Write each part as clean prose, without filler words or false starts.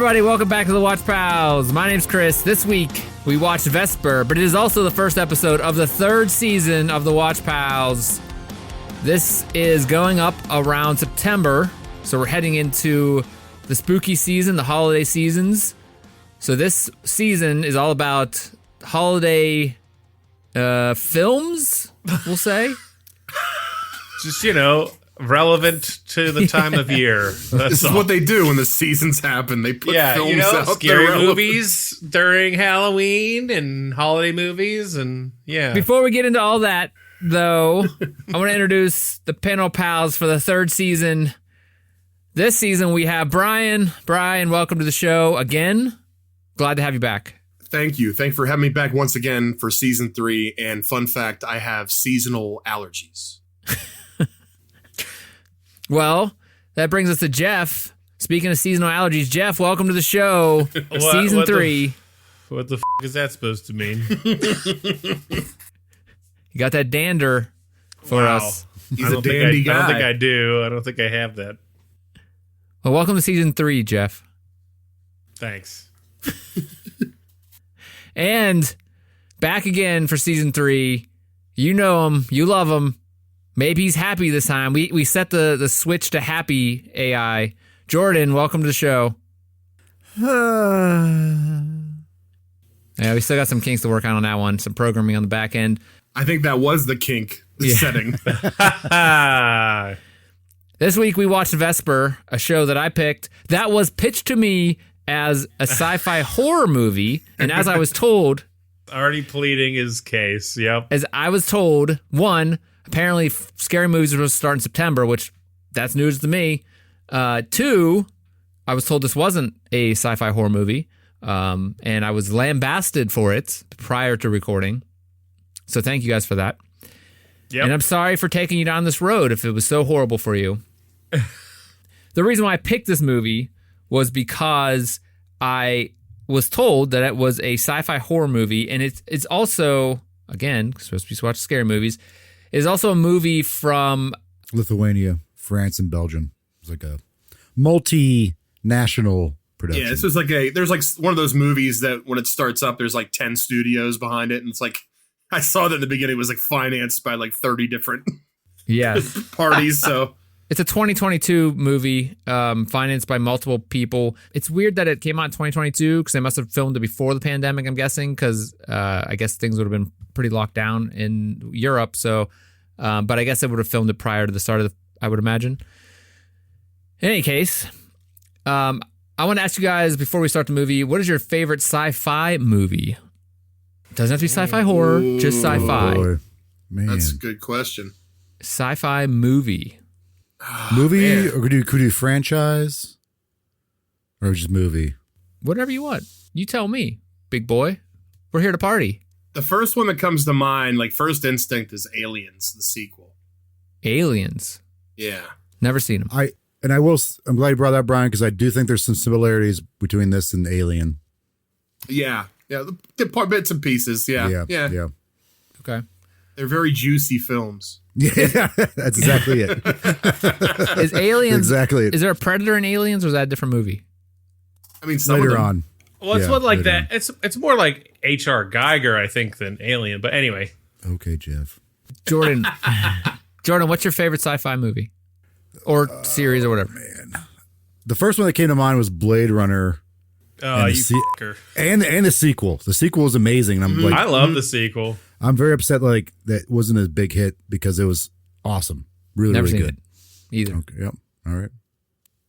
everybody, welcome back to the Watch Pals. My name's Chris. This week, we watched Vesper, but it is also the first episode of the third season of the Watch Pals. This is going up around September, so we're heading into the spooky season, the holiday seasons. So this season is all about holiday films, we'll say. Just, relevant to the time of year. This is what they do when the seasons happen. They put films out. Scary movies during Halloween and holiday movies, and Before we get into all that, though, I want to introduce the panel pals for the third season. This season we have Brian. Brian, welcome to the show again. Glad to have you back. Thank you. Thank you for having me back once again for season 3. And fun fact, I have seasonal allergies. Well, that brings us to Jeff. Speaking of seasonal allergies, Jeff, welcome to the show. Season 3. What the is that supposed to mean? You got that dander for us. He's a dandy guy. I don't think I do. I don't think I have that. Well, welcome to season 3, Jeff. Thanks. And back again for season 3. You know him. You love him. Maybe he's happy this time. We set the switch to happy AI. Jordan, welcome to the show. Yeah, we still got some kinks to work on that one. Some programming on the back end. I think that was the kink setting. This week we watched Vesper, a show that I picked that was pitched to me as a sci-fi horror movie. And as I was told... Already pleading his case, yep. As I was told, one... Apparently, scary movies are supposed to start in September, which that's news to me. 2, I was told this wasn't a sci-fi horror movie, and I was lambasted for it prior to recording. So thank you guys for that. Yep. And I'm sorry for taking you down this road if it was so horrible for you. The reason why I picked this movie was because I was told that it was a sci-fi horror movie, and it's also, again, supposed to be watching scary movies, is also a movie from Lithuania, France, and Belgium. It's like a multinational production. Yeah, this was there's one of those movies that when it starts up, there's like 10 studios behind it. And it's like, I saw that in the beginning, it was like financed by like 30 different parties. So it's a 2022 movie financed by multiple people. It's weird that it came out in 2022 because they must have filmed it before the pandemic, I'm guessing, because I guess things would have been pretty locked down in Europe. So, but I guess they would have filmed it prior to the start of I would imagine. In any case, I want to ask you guys before we start the movie, what is your favorite sci-fi movie? Doesn't have to be sci-fi horror, just sci-fi. Boy, man. That's a good question. Sci-fi movie. Movie, or could you do franchise, or just movie? Whatever you want. You tell me, big boy. We're here to party. The first one that comes to mind, like first instinct, is Aliens, the sequel. Aliens. Yeah. Never seen them. I'm glad you brought that, Brian, because I do think there's some similarities between this and Alien. Yeah. Yeah. The bits and pieces. Yeah. Yeah. Okay. They're very juicy films. Yeah, that's exactly it. Is Aliens exactly it. Is there a Predator in Aliens, or is that a different movie? I mean, later on. Well, it's one like that. It's more like H.R. Geiger, I think, than Alien. But anyway. Okay, Jeff. Jordan, what's your favorite sci-fi movie or series or whatever? Man, the first one that came to mind was Blade Runner. Oh, you fucker. And the sequel. The sequel was amazing. And I love the sequel. I'm very upset that wasn't a big hit because it was awesome. Really, Never really seen good. It either. Okay, yep. All right.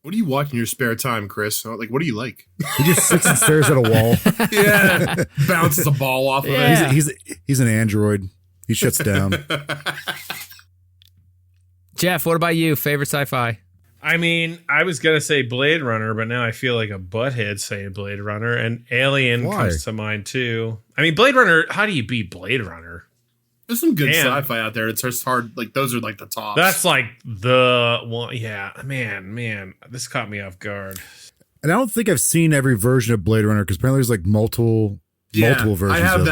What do you watch in your spare time, Chris? Like, what do you like? He just sits and stares at a wall. Yeah. Bounces a ball off of it. He's an android. He shuts down. Jeff, what about you? Favorite sci-fi? I mean, I was going to say Blade Runner, but now I feel like a butthead saying Blade Runner, and Alien comes to mind too. I mean, Blade Runner, how do you beat Blade Runner? There's some good sci-fi out there. It's just hard. Like, those are like the tops. That's like the one. Yeah, man, this caught me off guard. And I don't think I've seen every version of Blade Runner because apparently there's like multiple versions. I have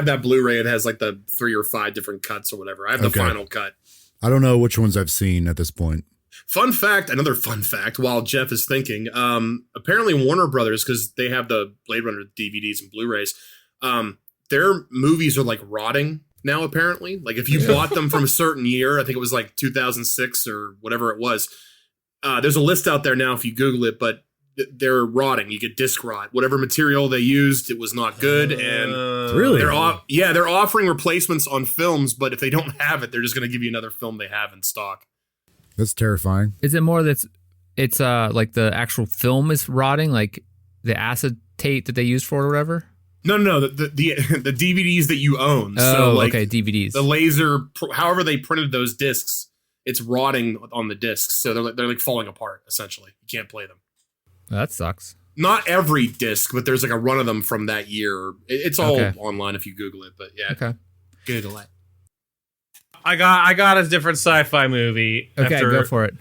that Blu-ray. It has like the 3 or 5 different cuts or whatever. I have the final cut. I don't know which ones I've seen at this point. Fun fact, another fun fact while Jeff is thinking, apparently Warner Brothers, because they have the Blade Runner DVDs and Blu-rays, their movies are like rotting now, apparently. Like if you bought them from a certain year, I think it was like 2006 or whatever it was, there's a list out there now if you Google it, but they're rotting. You get disc rot. Whatever material they used, it was not good. And really? They're offering replacements on films, but if they don't have it, they're just going to give you another film they have in stock. That's terrifying. Is it more that it's like the actual film is rotting, like the acetate that they used for it or whatever? No. The DVDs that you own. Oh, so like okay, DVDs. The laser, however they printed those discs, it's rotting on the discs, so they're like falling apart. Essentially, you can't play them. That sucks. Not every disc, but there's like a run of them from that year. It's all online if you Google it. But yeah, okay, Google it. I got a different sci-fi movie. Okay, go for it.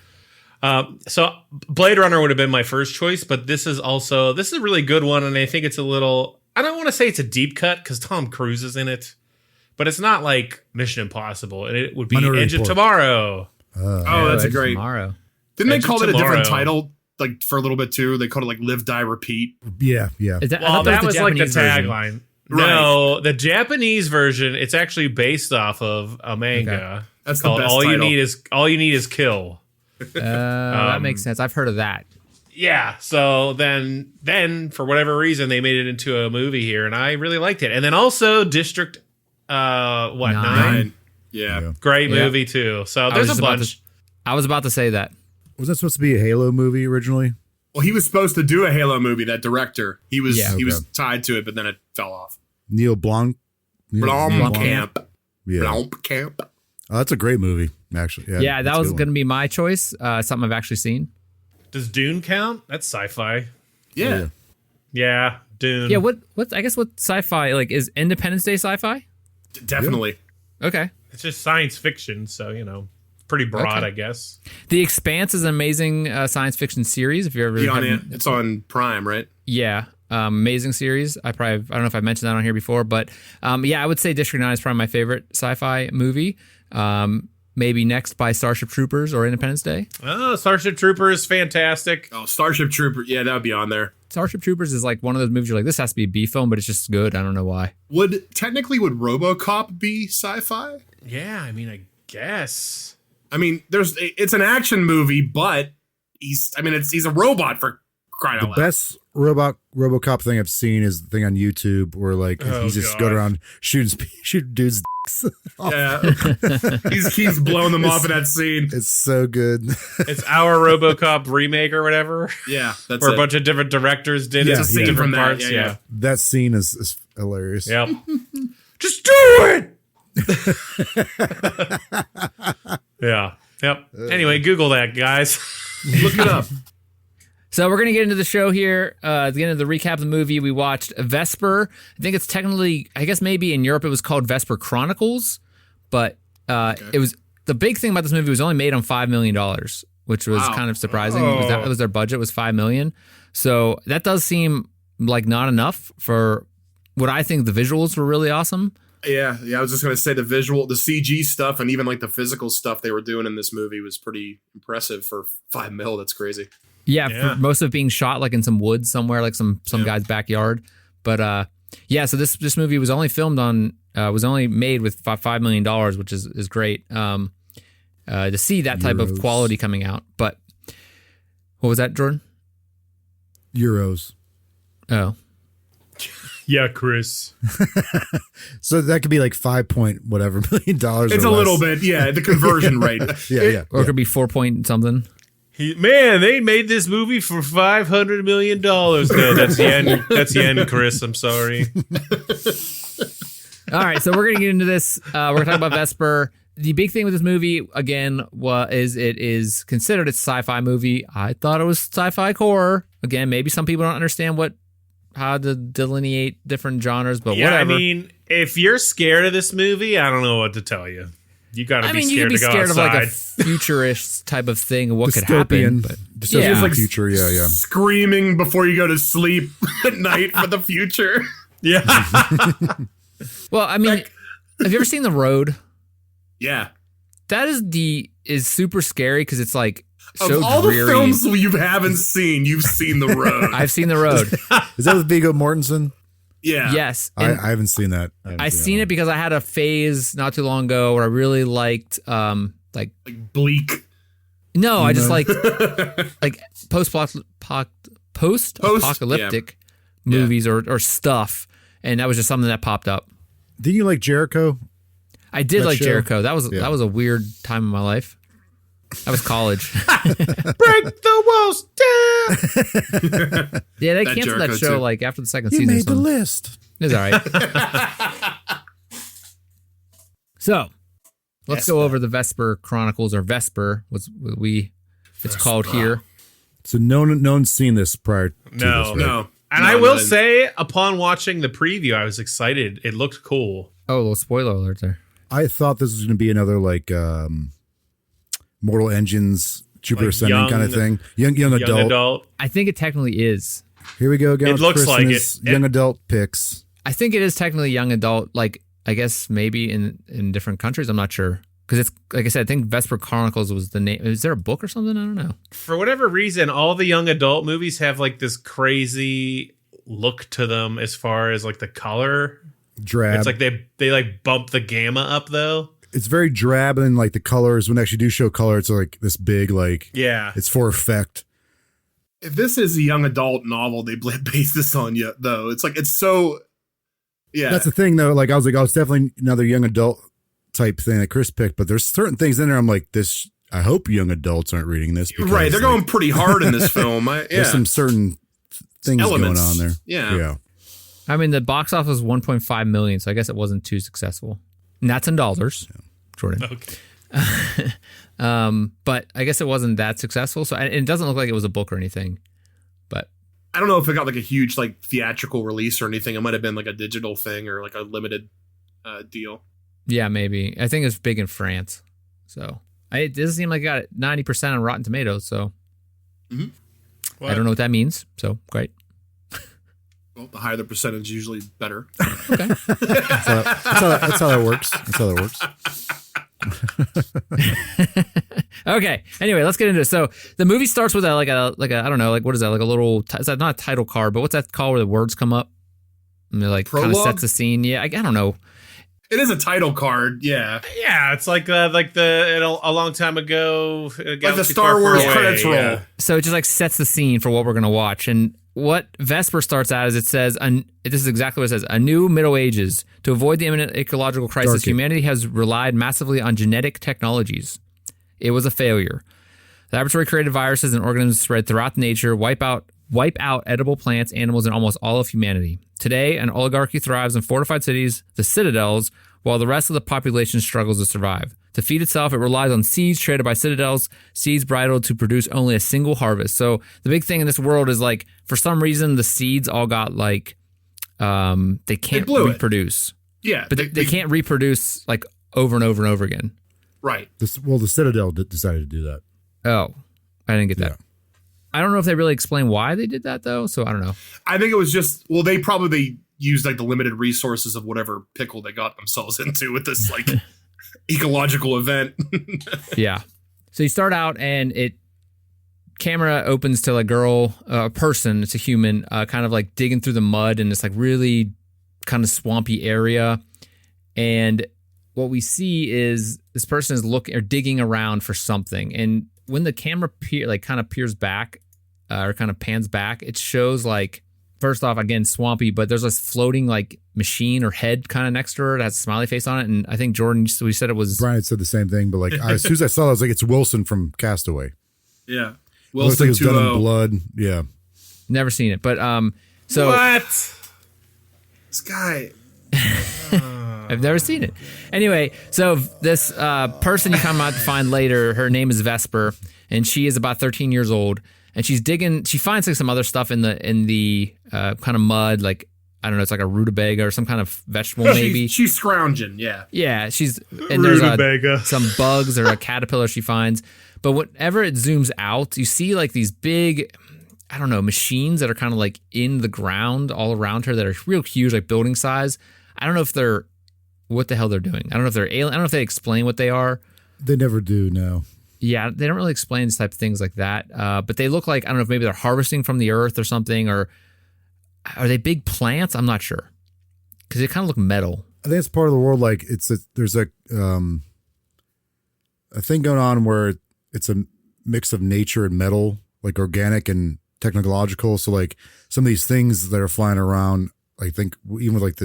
So Blade Runner would have been my first choice, but this is a really good one, and I think it's a little. I don't want to say it's a deep cut because Tom Cruise is in it, but it's not like Mission Impossible, and it would be Edge of Tomorrow. That's a great. Tomorrow. Didn't they call it a different title? Like for a little bit too, they called it like Live, Die, Repeat. Yeah. That was like the tagline. Right. No, the Japanese version. It's actually based off of a manga. Okay. That's called the best All title. You Need Is Kill. That makes sense. I've heard of that. Yeah. So then for whatever reason they made it into a movie here, and I really liked it. And then also District 9? Yeah. Great movie too. So there's a bunch. I was about to say that. Was that supposed to be a Halo movie originally? Well, he was supposed to do a Halo movie. That director, he was tied to it, but then it fell off. Neil Blanc. Blomkamp. Yeah. Blomkamp. Oh, that's a great movie, actually. Yeah, that was going to be my choice. Something I've actually seen. Does Dune count? That's sci-fi. Yeah. Yeah, Dune. Yeah, what sci-fi, like, is Independence Day sci-fi? Definitely. Okay. It's just science fiction, so, pretty broad, I guess. The Expanse is an amazing science fiction series. If you're ever it's on Prime, right? Yeah. Amazing series. I don't know if I mentioned that on here before, but I would say District 9 is probably my favorite sci-fi movie. Maybe next by Starship Troopers or Independence Day. Oh, Starship Troopers, fantastic. Oh, Starship Trooper. Yeah, that would be on there. Starship Troopers is like one of those movies you're like, this has to be a B film, but it's just good. I don't know why. Would RoboCop be sci-fi? Yeah, I guess. It's an action movie, but he's a robot for crying out loud. The best RoboCop thing I've seen is the thing on YouTube where he's just going around shooting dudes' dicks. Yeah, he's blowing them off in that scene. It's so good. It's our RoboCop remake or whatever. Yeah, that's where a bunch of different directors did it. It's a different parts. Yeah. That scene is hilarious. Yep. Just do it. Yeah. Yep. Anyway, Google that, guys. Look it up. So we're going to get into the show here. At the end of the recap of the movie, we watched Vesper. I think it's technically, I guess maybe in Europe it was called Vesper Chronicles, but it was the big thing about this movie was only made on $5 million, which was kind of surprising. That was their budget was $5 million. So that does seem like not enough for what I think the visuals were really awesome. Yeah. I was just going to say the CG stuff, and even like the physical stuff they were doing in this movie was pretty impressive for $5 million. That's crazy. Yeah, for most of it being shot like in some woods somewhere, like some guy's backyard. But so this movie was only filmed on was only made with $5 million, which is great. To see that type of quality coming out. But what was that, Jordan? Euros. Oh. Yeah, Chris. So that could be like $5 million. It's a little bit, the conversion rate. Or it could be 4 point something. They made this movie for $500 million. No, that's yen. That's yen, Chris. I'm sorry. All right, so we're going to get into this. We're going to talk about Vesper. The big thing with this movie, again, is it is considered a sci-fi movie. I thought it was sci-fi horror. Again, maybe some people don't understand how to delineate different genres, but whatever. If you're scared of this movie, I don't know what to tell you. You got to be scared to go outside. You could be scared of like a futurist type of thing, what could happen. But dystopian future, yeah. Screaming before you go to sleep at night for the future. Yeah. Well, have you ever seen The Road? Yeah. That is super scary because it's like Of so all dreary. the films you haven't seen, you've seen The Road. I've seen The Road. Is that with Viggo Mortensen? Yeah. Yes. I And haven't seen that. I seen it because I had a phase not too long ago where I really liked Like Bleak. no, I just like post-apocalyptic movies or stuff, and that was just something that popped up. Didn't you like Jericho? I did That like show? Jericho. That was a weird time in my life. That was college. Break the walls down. Yeah, they That canceled that Jericho show too. like after the second You season. made the list. It was all right. So let's go over the Vesper Chronicles, or Vesper, it's called here. So no one's seen this prior to No. this, right? No. And No, I will no. say, upon watching the preview, I was excited. It looked cool. Oh, a little spoiler alert there. I thought this was going to be another like Mortal Engines, Jupiter Like Ascending young- kind of thing. Young Young adult. adult. I think it technically is. Here we go again. It with looks like Kristen's it. Young adult picks. I think it is technically young adult. Like, I guess maybe in different countries. I'm not sure. Because it's, like I said, I think Vesper Chronicles was the name. Is there a book or something? I don't know. For whatever reason, all the young adult movies have like this crazy look to them as far as like the color. Drab. It's like they like bump the gamma up though. It's very drab, and like the colors, when they actually do show color, it's like this big, like, Yeah. it's for effect. If this is a young adult novel, they base this on you, though. It's like, it's so. Yeah. That's the thing, though. Like, I was definitely another young adult type thing that Chris picked, but there's certain things in there I'm like, this, I hope young adults aren't reading this. Because, right. They're like, going pretty hard in this film. There's some certain things Elements. going on there. Yeah. I mean, the box office was 1.5 million, so I guess it wasn't too successful. And that's in dollars, Jordan. Okay. But I guess it wasn't that successful. So it doesn't look like it was a book or anything. But I don't know if it got like a huge like theatrical release or anything. It might have been like a digital thing or like a limited deal. yeah, maybe. I think it's big in France. So it doesn't seem like it got 90% on Rotten Tomatoes. So I don't know what that means. So great. Well, the higher the percentage, usually better. Okay. That's how that works. That's how that works. Okay. Anyway, let's get into it. So the movie starts with a I don't know, like what is that? Like a little, is that not a title card, but what's that called where the words come up? And it like kind of Prologue? sets the scene. Yeah, I don't know. It is a title card. Yeah. Yeah, it's like a long time ago. Like the Star Wars credits roll. So it just like sets the scene for what we're going to watch. And what Vesper starts out is it says, this is exactly what it says, a new Middle Ages. To avoid the imminent ecological crisis, humanity has relied massively on genetic technologies. It was a failure. The laboratory created viruses and organisms spread throughout nature, wipe out edible plants, animals, and almost all of humanity. Today, an oligarchy thrives in fortified cities, the citadels, while the rest of the population struggles to survive. To feed itself, it relies on seeds traded by citadels, seeds bridled to produce only a single harvest. So the big thing in this world is like, for some reason, the seeds all got like, they can't reproduce. Yeah. But they can't reproduce like over and over and over again. Right. The Citadel decided to do that. Oh, I didn't get that. Yeah. I don't know if they really explain why they did that though. So I don't know. I think it was just, well, they probably used like the limited resources of whatever pickle they got themselves into with this like ecological event. Yeah. So you start out and camera opens to a girl, a person, it's a human, kind of like digging through the mud in this like really kind of swampy area. And what we see is this person is looking or digging around for something. And when the camera kind of peers back or kind of pans back, it shows like, first off, again, swampy, but there's this floating like machine or head kind of next to her that has a smiley face on it. And I think Jordan, we said it was... Brian had said the same thing, but like as soon as I saw it, I was like, it's Wilson from Castaway. Yeah. Looks like Wilson it's done in 2.0. blood. Yeah. Never seen it. But so... What? This guy. I've never seen it. Anyway, so this person you come out to find later, her name is Vesper, and she is about 13 years old, and she's digging. She finds like some other stuff in the kind of mud, like I don't know, it's like a rutabaga or some kind of vegetable, maybe. She's scrounging. Yeah. Yeah, and there's Rutabaga. some bugs or a caterpillar she finds, but whenever it zooms out, you see like these big, I don't know, machines that are kind of like in the ground all around her that are real huge, like building size. I don't know if what the hell they're doing. I don't know if they're alien. I don't know if they explain what they are. They never do, no. Yeah, they don't really explain these type of things like that. But they look like, I don't know if maybe they're harvesting from the earth or something, or are they big plants? I'm not sure. Because they kind of look metal. I think it's part of the world. Like there's a thing going on where it's a mix of nature and metal, like organic and technological. So like some of these things that are flying around, I think even with like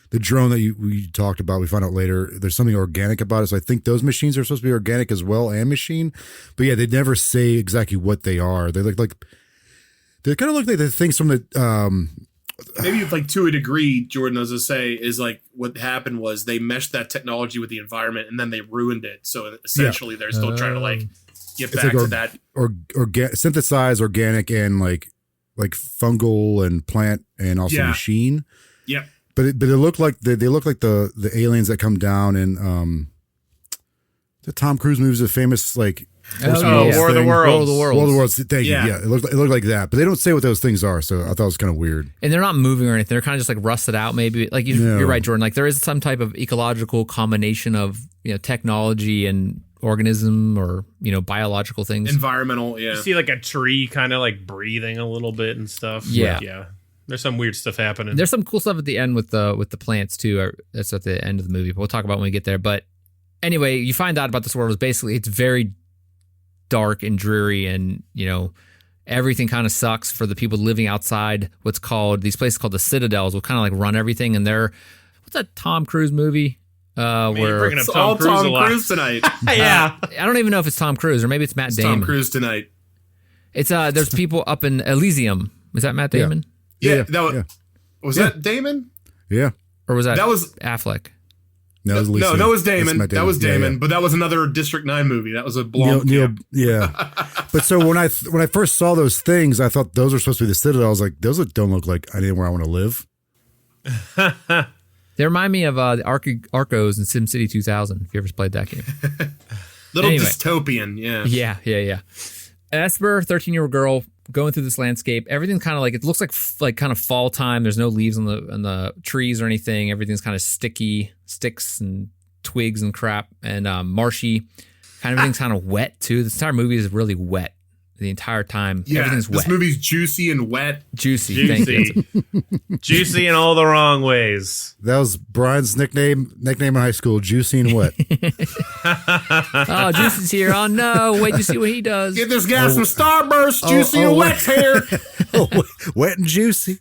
the drone that we talked about, we find out later there's something organic about it. So I think those machines are supposed to be organic as well and machine. But yeah, they never say exactly what they are. They look like they kind of look like the things from the maybe like to a degree, Jordan, as I say, is like what happened was they meshed that technology with the environment and then they ruined it. So essentially they're still trying to like get back to that. Or synthesize organic and like fungal and plant and also machine. Yeah. But they look like they look like the aliens that come down in the Tom Cruise movies, the famous like War of the Worlds. War of the Worlds. Thank you. Yeah, it looked like that, but they don't say what those things are, so I thought it was kind of weird. And they're not moving or anything. They're kind of just like rusted out. Maybe like you're right, Jordan. Like there is some type of ecological combination of technology and organism or biological things. Environmental. Yeah. You see like a tree kind of like breathing a little bit and stuff. Yeah. Yeah. There's some weird stuff happening. There's some cool stuff at the end with the plants too. That's at the end of the movie, but we'll talk about when we get there. But anyway, you find out about this world is basically it's very dark and dreary, and everything kind of sucks for the people living outside what's called these places called the Citadels will kind of like run everything. And they're what's that Tom Cruise movie? Where you're bringing up it's Tom all Cruise Tom a lot. Cruise tonight. Yeah. I don't even know if it's Tom Cruise or maybe it's Matt Damon. Tom Cruise tonight. It's there's people up in Elysium. Is that Matt Damon? Yeah. Was that Damon? Yeah. Or was that was Affleck? No, it was Lisa. No, that was Damon. That was Damon, Yeah. but that was another District 9 movie. That was a blonde. Neil, yeah. But so when I first saw those things, I thought those were supposed to be the Citadel. I was like, those don't look like anywhere I want to live. They remind me of the Arcos in SimCity 2000. If you ever played that game. Little Anyway. dystopian, yeah. Yeah. Esper, 13-year-old girl, going through this landscape. Everything's kind of like it looks like kind of fall time. There's no leaves on the trees or anything. Everything's kind of sticky, sticks and twigs and crap, and marshy. Kind of everything's kind of wet too. This entire movie is really wet the entire time. Yeah, everything's this wet. movie's juicy and wet. Juicy. Thank you. Juicy in all the wrong ways. That was Brian's nickname in high school, Juicy and Wet. Oh, Juicy's here. Oh no! Wait to see what he does. Get this guy some Starburst, juicy and wet's here. Wet and juicy.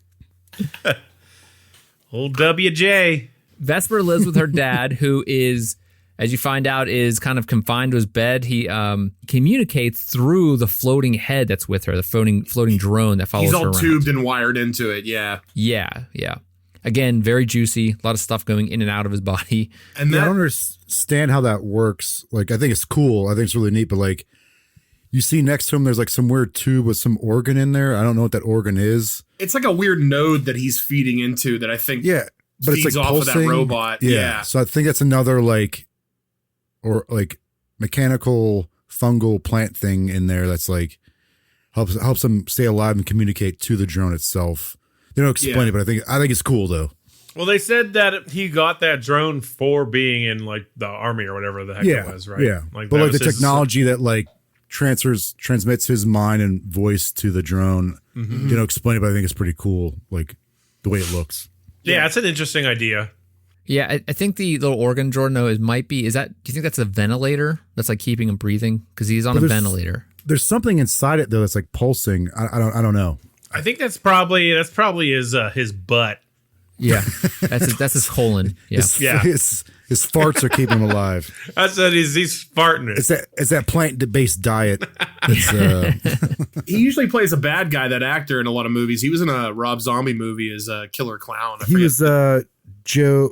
Old WJ. Vesper lives with her dad, who is, as you find out, is kind of confined to his bed. He communicates through the floating head that's with her, the floating drone that follows her around. He's all tubed and wired into it, yeah. Yeah. Again, very juicy. A lot of stuff going in and out of his body. And I that, don't understand how that works. Like, I think it's cool. I think it's really neat. But like, you see next to him, there's like some weird tube with some organ in there. I don't know what that organ is. it's like a weird node that he's feeding into that I think but feeds it's like off pulsing. of that robot. Yeah. So I think that's another like mechanical fungal plant thing in there that's like helps them stay alive and communicate to the drone itself. They don't explain it, but I think it's cool though. Well, they said that he got that drone for being in like the army or whatever the heck it was, right? Yeah. Like, but that like the was his- technology that like transmits his mind and voice to the drone. Mm-hmm. They don't explain it, but I think it's pretty cool, like the way it looks. Yeah, it's an interesting idea. Yeah, I think the little organ, Jordan, though, do you think that's a ventilator that's like keeping him breathing? Because he's on a ventilator. There's something inside it though that's like pulsing. I don't know. I think that's probably his butt. Yeah, that's his colon. Yeah. His farts are keeping him alive. That's what he's farting it. It's that plant-based diet. He usually plays a bad guy, that actor, in a lot of movies. He was in a Rob Zombie movie as a killer clown. He was Joe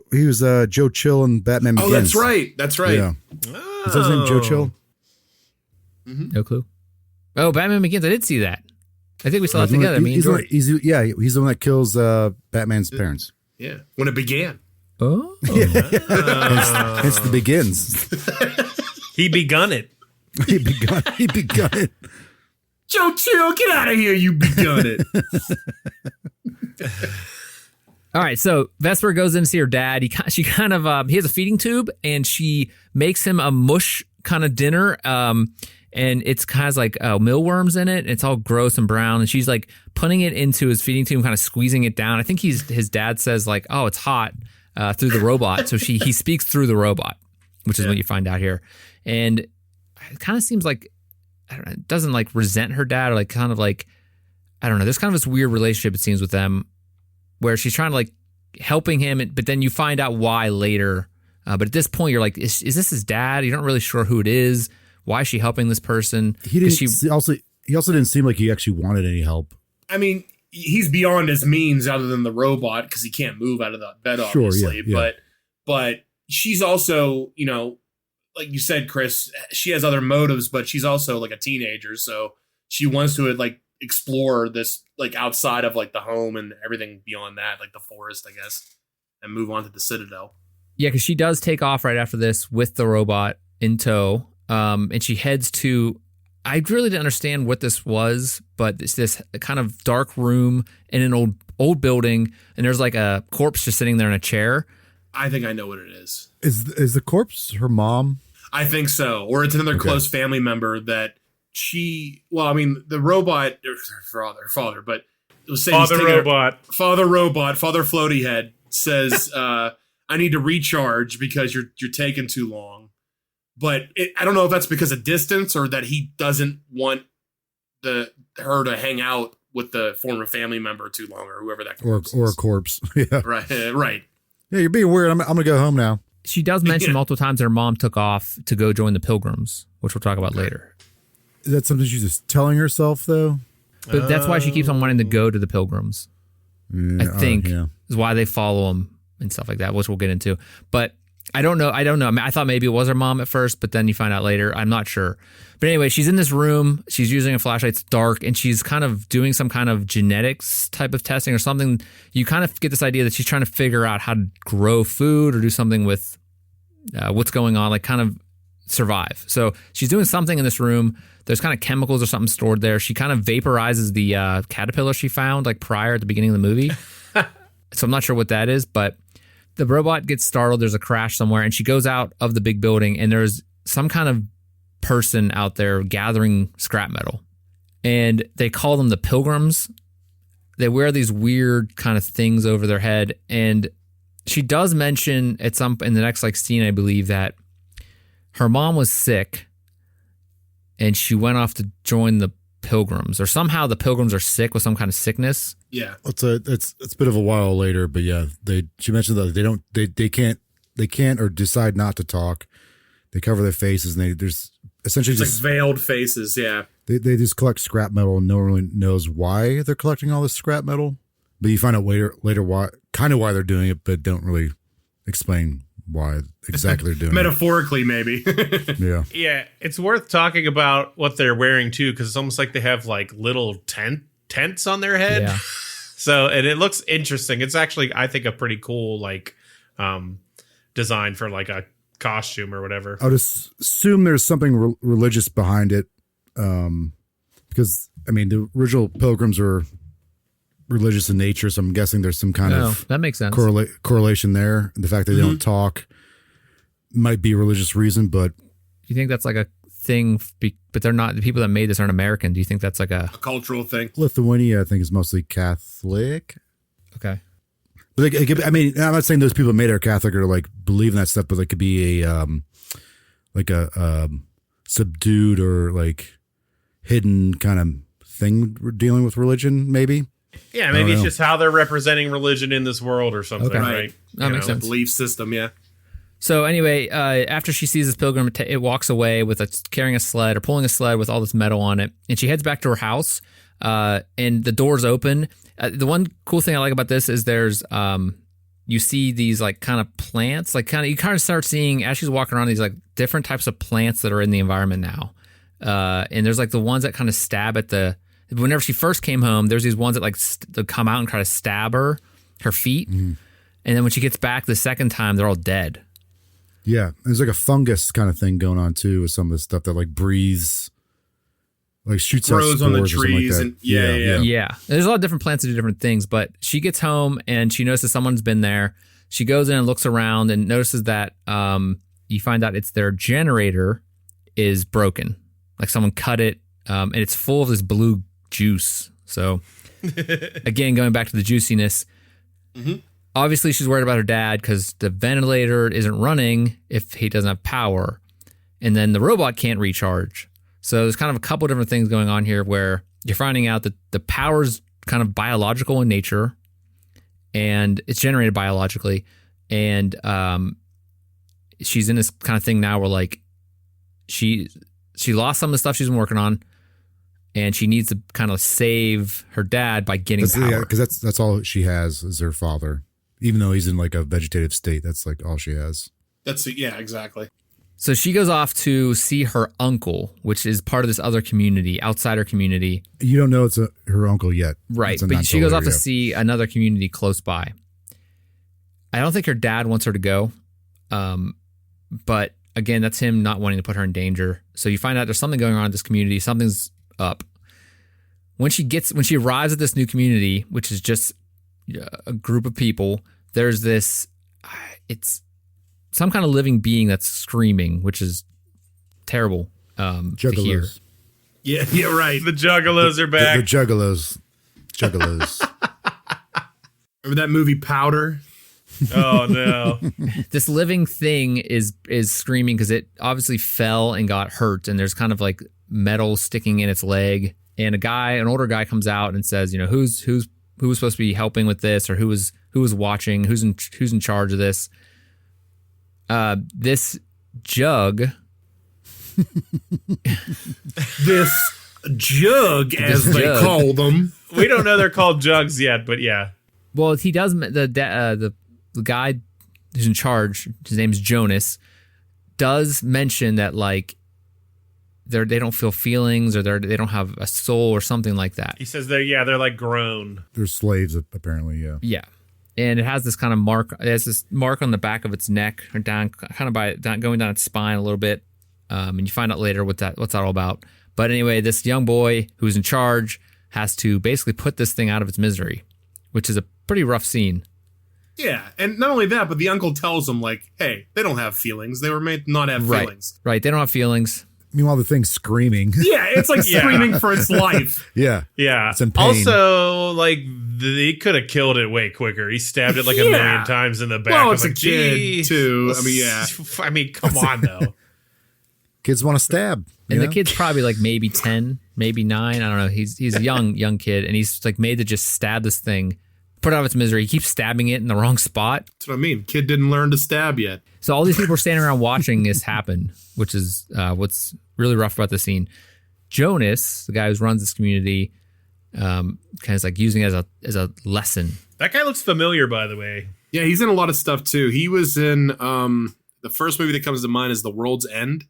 Chill in Batman Begins. Oh, that's right. Yeah. Is that his name, Joe Chill? No clue. Oh, Batman Begins. I did see that. I think we saw it together. He's the one that kills Batman's parents. Yeah. When it began. Oh. Hence the Begins. He begun it. He begun it. Joe Chill, get out of here. You begun it. All right, so Vesper goes in to see her dad. He has a feeding tube, and she makes him a mush kind of dinner. and it's kind of like mealworms in it. And it's all gross and brown, and she's like putting it into his feeding tube, kind of squeezing it down. I think his dad says like, "Oh, it's hot," through the robot. So he speaks through the robot, which is what you find out here. And it kind of seems like, I don't know, it doesn't like resent her dad, or like kind of like, I don't know. There's kind of this weird relationship, it seems, with them, where she's trying to like helping him, but then you find out why later. But at this point, you're like, is this his dad? You're not really sure who it is. Why is she helping this person? He also didn't seem like he actually wanted any help. I mean, he's beyond his means other than the robot, because he can't move out of the bed, obviously. Yeah. But she's also, you know, like you said, Chris, she has other motives, but she's also like a teenager, so she wants to like explore this like outside of like the home and everything beyond that, like the forest, I guess, and move on to the Citadel. Yeah, because she does take off right after this with the robot in tow, and she heads to. I really didn't understand what this was, but it's this kind of dark room in an old building, and there's like a corpse just sitting there in a chair. I think I know what it is. Is the corpse her mom? I think so, or it's another close family member that she. Well, I mean, the robot, her father, but it was saying Father Floaty Head says, "I need to recharge because you're taking too long." But I don't know if that's because of distance or that he doesn't want her to hang out with the former family member too long, or whoever that corpse or a is. corpse. Yeah, right. Yeah, you're being weird. I'm gonna go home now. She does mention multiple times her mom took off to go join the Pilgrims, which we'll talk about later. Is that something she's just telling herself though? But that's why she keeps on wanting to go to the Pilgrims. I think is why they follow him and stuff like that, which we'll get into. But I don't know. I mean, I thought maybe it was her mom at first, but then you find out later. I'm not sure. But anyway, she's in this room. She's using a flashlight. It's dark, and she's kind of doing some kind of genetics type of testing or something. You kind of get this idea that she's trying to figure out how to grow food or do something with what's going on, like kind of survive. So she's doing something in this room. There's kind of chemicals or something stored there. She kind of vaporizes the caterpillar she found like prior at the beginning of the movie. So I'm not sure what that is, but the robot gets startled. There's a crash somewhere, and she goes out of the big building, and there's some kind of person out there gathering scrap metal. And they call them the Pilgrims. They wear these weird kind of things over their head. And she does mention in the next like scene, I believe, that her mom was sick, and she went off to join the Pilgrims, or somehow the Pilgrims are sick with some kind of sickness. Yeah, it's a bit of a while later, but yeah, she mentioned that they can't or decide not to talk. They cover their faces, and there's essentially just like veiled faces. Yeah, they just collect scrap metal, and no one really knows why they're collecting all this scrap metal. But you find out later why they're doing it, but don't really explain why exactly they're doing it. Metaphorically, maybe. Yeah. It's worth talking about what they're wearing too, because it's almost like they have like little tents on their head. Yeah. So, and it looks interesting. It's actually, I think, a pretty cool like design for like a costume or whatever. I would assume there's something religious behind it, because I mean the original Pilgrims are religious in nature, so I'm guessing there's some kind of that makes sense. correlation there. The fact that they don't talk might be a religious reason, but Do you think that's like a thing? But they're not. The people that made this aren't American. Do you think that's like a cultural thing? Lithuania, I think, is mostly Catholic. Okay. But I mean, I'm not saying those people that made it are Catholic or like believe in that stuff, but it could be a subdued or like hidden kind of thing dealing with religion, maybe. Yeah, maybe it's just how they're representing religion in this world or something, Okay. right? That makes sense. Belief system, yeah. So anyway, after she sees this pilgrim, it walks away with carrying a sled or pulling a sled with all this metal on it, and she heads back to her house. And the door's open. The one cool thing I like about this is there's you see these like kind of plants, like you kind of start seeing as she's walking around these like different types of plants that are in the environment now. And there's like the ones that kind of stab at whenever she first came home, there's these ones that like that come out and try to stab her feet. Mm-hmm. And then when she gets back the second time, they're all dead. Yeah. There's like a fungus kind of thing going on too with some of this stuff that like breathes, like shoots out spores on the or something like trees. that. And yeah. There's a lot of different plants that do different things, but she gets home and she notices someone's been there. She goes in and looks around and notices that you find out it's their generator is broken. like someone cut it, and it's full of this blue juice. So again, going back to the juiciness, obviously she's worried about her dad because the ventilator isn't running if he doesn't have power, and then the robot can't recharge. So there's kind of a couple different things going on here where you're finding out that the power's kind of biological in nature, and it's generated biologically, and she's in this kind of thing now where like she lost some of the stuff she's been working on, and she needs to kind of save her dad by getting power. Because that's all she has is her father, even though he's in like a vegetative state. That's like all she has. Yeah, exactly. So she goes off to see her uncle, which is part of this other community, outsider community. You don't know it's her uncle yet. Right, but she goes off to see another community close by. I don't think her dad wants her to go, but again, that's him not wanting to put her in danger. So you find out there's something going on in this community. Something's up. When she arrives at this new community, which is just a group of people, there's this, it's some kind of living being that's screaming, which is terrible to hear. Yeah, right. The Juggalos are back. The Juggalos. Remember that movie Powder? Oh no! This living thing is screaming because it obviously fell and got hurt, and there's kind of like metal sticking in its leg. And an older guy, comes out and says, who was supposed to be helping with this, or who was watching, who's in charge of this. This jug, as they call them. We don't know they're called jugs yet, but yeah. Well, he does. The guy who's in charge, his name's Jonas, does mention that like they don't feel feelings, or they don't have a soul or something like that. He says they're like grown. They're slaves apparently. Yeah. Yeah. And it has this kind of mark. It has this mark on the back of its neck, or down, kind of going down its spine a little bit. And you find out later what's that all about. But anyway, this young boy who's in charge has to basically put this thing out of its misery, which is a pretty rough scene. Yeah, and not only that, but the uncle tells him like, "Hey, they don't have feelings. They were made to not have feelings." Right. They don't have feelings. Meanwhile, the thing's screaming. Yeah, it's like screaming for its life. Yeah. It's in pain. Also, like, they could have killed it way quicker. He stabbed it like a million times in the back. Well, it's a kid, too. I mean, come on, though. Kids want to stab. And the kid's probably like maybe 10, maybe 9. I don't know. He's a young kid, and he's like made to just stab this thing, put it out of its misery. He keeps stabbing it in the wrong spot. That's what I mean. Kid didn't learn to stab yet. So all these people are standing around watching this happen, which is what's really rough about the scene. Jonas, the guy who runs this community, kind of like using it as a lesson. That guy looks familiar, by the way. Yeah, he's in a lot of stuff too. He was in the first movie that comes to mind is The World's End.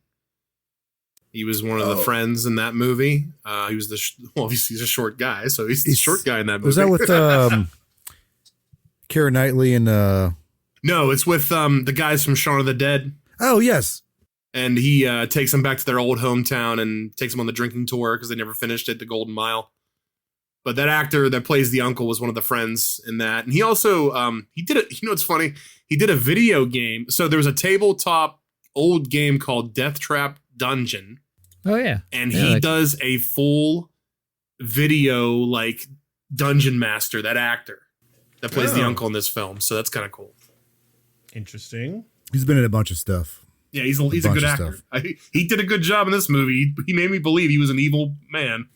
He was one of the friends in that movie. He was obviously he's a short guy, so he's the short guy in that movie. Was that with Keira Knightley and No, it's with the guys from Shaun of the Dead. Oh, yes. And he takes them back to their old hometown and takes them on the drinking tour because they never finished it, the Golden Mile. But that actor that plays the uncle was one of the friends in that. And he also, he did it. You know, what's funny? He did a video game. So there was a tabletop old game called Death Trap Dungeon. Oh, yeah. And he does a full video, like, dungeon master, that actor that plays the uncle in this film. So that's kind of cool. Interesting. He's been in a bunch of stuff. Yeah, he's a good actor. He did a good job in this movie. He made me believe he was an evil man.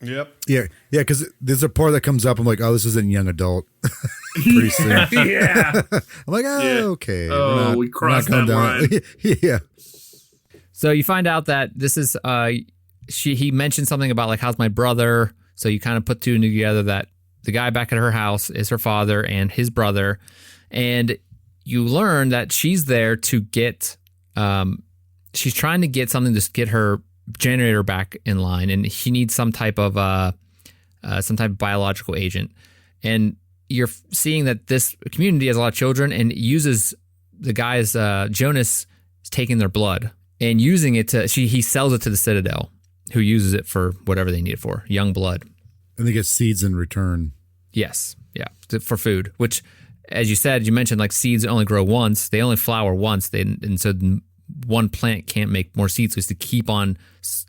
Yep. Yeah, because there's a part that comes up. I'm like, oh, this isn't young adult. Pretty soon. Yeah. I'm like, okay. We crossed that line. Yeah. So you find out that this is he mentioned something about like, how's my brother? So you kind of put two and two together that the guy back at her house is her father and his brother, and you learn that she's there to get she's trying to get something to get her generator back in line, and he needs some type of biological agent. And you're seeing that this community has a lot of children and uses the guys Jonas is taking their blood and using it to he sells it to the Citadel, who uses it for whatever they need it for, young blood. And they get seeds in return. Yes, yeah, for food, which, as you said, you mentioned like seeds only grow once. They only flower once. And so one plant can't make more seeds, so he has to keep on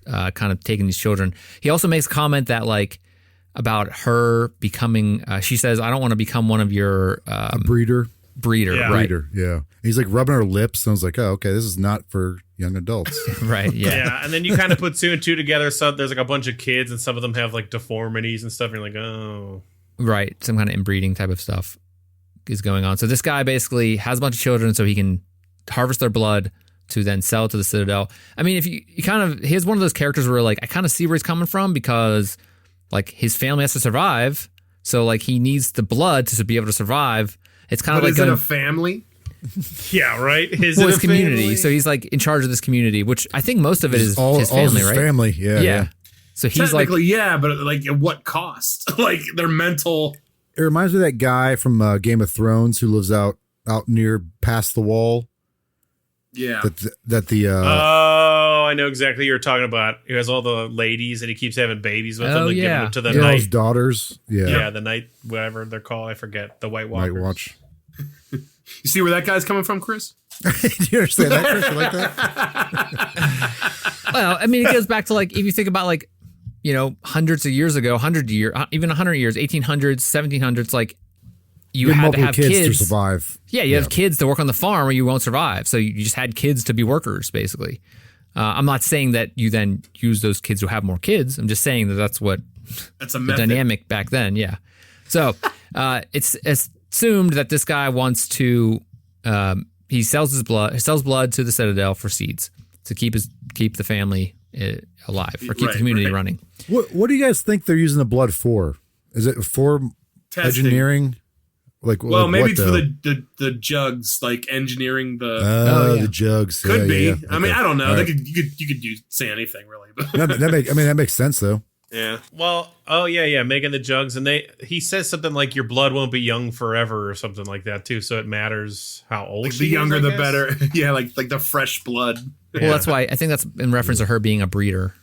kind of taking these children. He also makes a comment that like about her becoming, she says, I don't want to become one of your a breeder. Yeah. Right? Breeder, yeah. He's like rubbing her lips, and I was like, oh, okay, this is not for young adults. Right. Yeah. Yeah, and then you kind of put two and two together. So there's like a bunch of kids, and some of them have like deformities and stuff. And you're like, oh, Right. Some kind of inbreeding type of stuff is going on. So this guy basically has a bunch of children so he can harvest their blood to then sell it to the Citadel. I mean, if you kind of, he's one of those characters where like, I kind of see where he's coming from because like his family has to survive. So like he needs the blood to be able to survive. It's kind of like is it a family? yeah, right. his community. family? So he's like in charge of this community, which I think most of it is all his family, his right? family, yeah. So he's like, Technically, yeah, but like at what cost? Like their mental. It reminds me of that guy from Game of Thrones who lives out near past the wall. Yeah. Oh, I know exactly what you're talking about. He has all the ladies and he keeps having babies with them and giving them to the his night. daughters. Yeah, the night, whatever they're called. I forget. The White Walkers. Night Watch. You see where that guy's coming from, Chris? Do you understand that, Chris? You like that? well, I mean, it goes back to like, if you think about like, you know, hundreds of years ago, even 100 years, 1800s, 1700s, like you had to have kids to survive. Yeah, you have kids to work on the farm or you won't survive. So you just had kids to be workers, basically. I'm not saying that you then use those kids to have more kids. I'm just saying that that's the dynamic back then. Yeah. So it's assumed that this guy wants to, he sells blood to the Citadel for seeds to keep the family alive or keep the community running. What do you guys think they're using the blood for? Is it for Testing. Engineering? Well, like maybe what, it's for the jugs, like engineering the. The jugs Could be. Yeah. I mean, Okay. I don't know. All They right. you could say anything really, but that makes sense though. yeah. Well, making the jugs, and he says something like your blood won't be young forever or something like that too. So it matters how old Like she the is, younger, I the guess. better. Yeah, like the fresh blood. Well, that's why I think that's in reference to her being a breeder.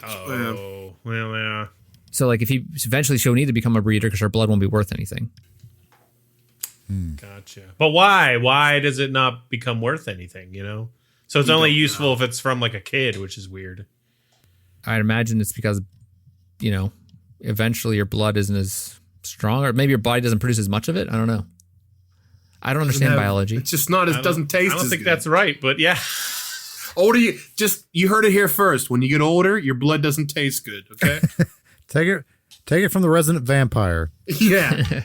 Oh, well, yeah. So like eventually she'll need to become a breeder because her blood won't be worth anything. Gotcha. But why? Why does it not become worth anything, you know? So it's only useful if it's from like a kid, which is weird. I'd imagine it's because, you know, eventually your blood isn't as strong or maybe your body doesn't produce as much of it. I don't know. I don't understand biology. It's just not as doesn't taste. I don't as think good. that's right, but yeah. Older you heard it here first. When you get older, your blood doesn't taste good. Okay. Take it from the resident vampire. Yeah.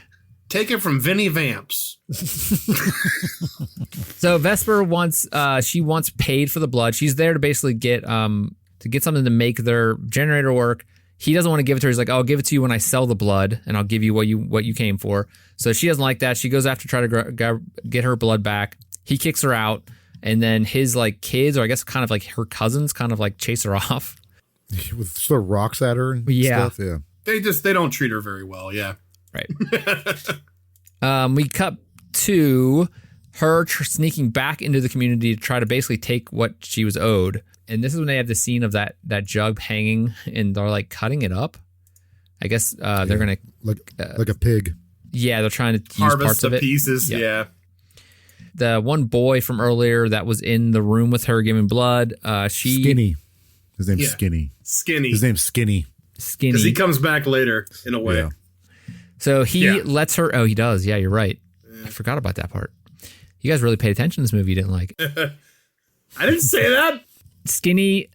Take it from Vinny Vamps. So Vesper wants paid for the blood. She's there to basically get something to make their generator work. He doesn't want to give it to her. He's like, I'll give it to you when I sell the blood, and I'll give you what you came for. So she doesn't like that. She goes after try to get her blood back. He kicks her out, and then his like kids, or I guess kind of like her cousins, kind of like chase her off with sort of rocks at her and stuff. Yeah. They don't treat her very well. Yeah. Right. We cut to her sneaking back into the community to try to basically take what she was owed. And this is when they have the scene of that jug hanging and they're like cutting it up. I guess they're going to like a pig. Yeah, they're trying to use Harvest parts of the it. pieces. Yeah. The one boy from earlier that was in the room with her giving blood, Skinny. His name's Skinny. Skinny. His name's Skinny. Skinny. Because he comes back later in a way. Yeah. So he lets her. Oh, he does. Yeah, you're right. I forgot about that part. You guys really paid attention to this movie. You didn't like it. I didn't say that. Skinny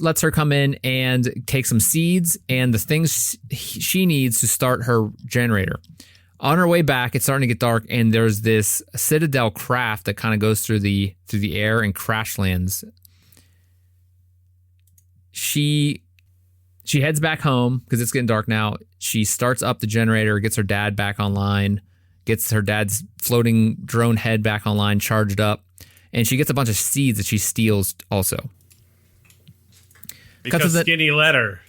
lets her come in and take some seeds and the things she needs to start her generator. On her way back, it's starting to get dark, and there's this Citadel craft that kind of goes through the air and crash lands. She heads back home because it's getting dark now. She starts up the generator, gets her dad back online, gets her dad's floating drone head back online, charged up, and she gets a bunch of seeds that she steals also. Because Skinny let her.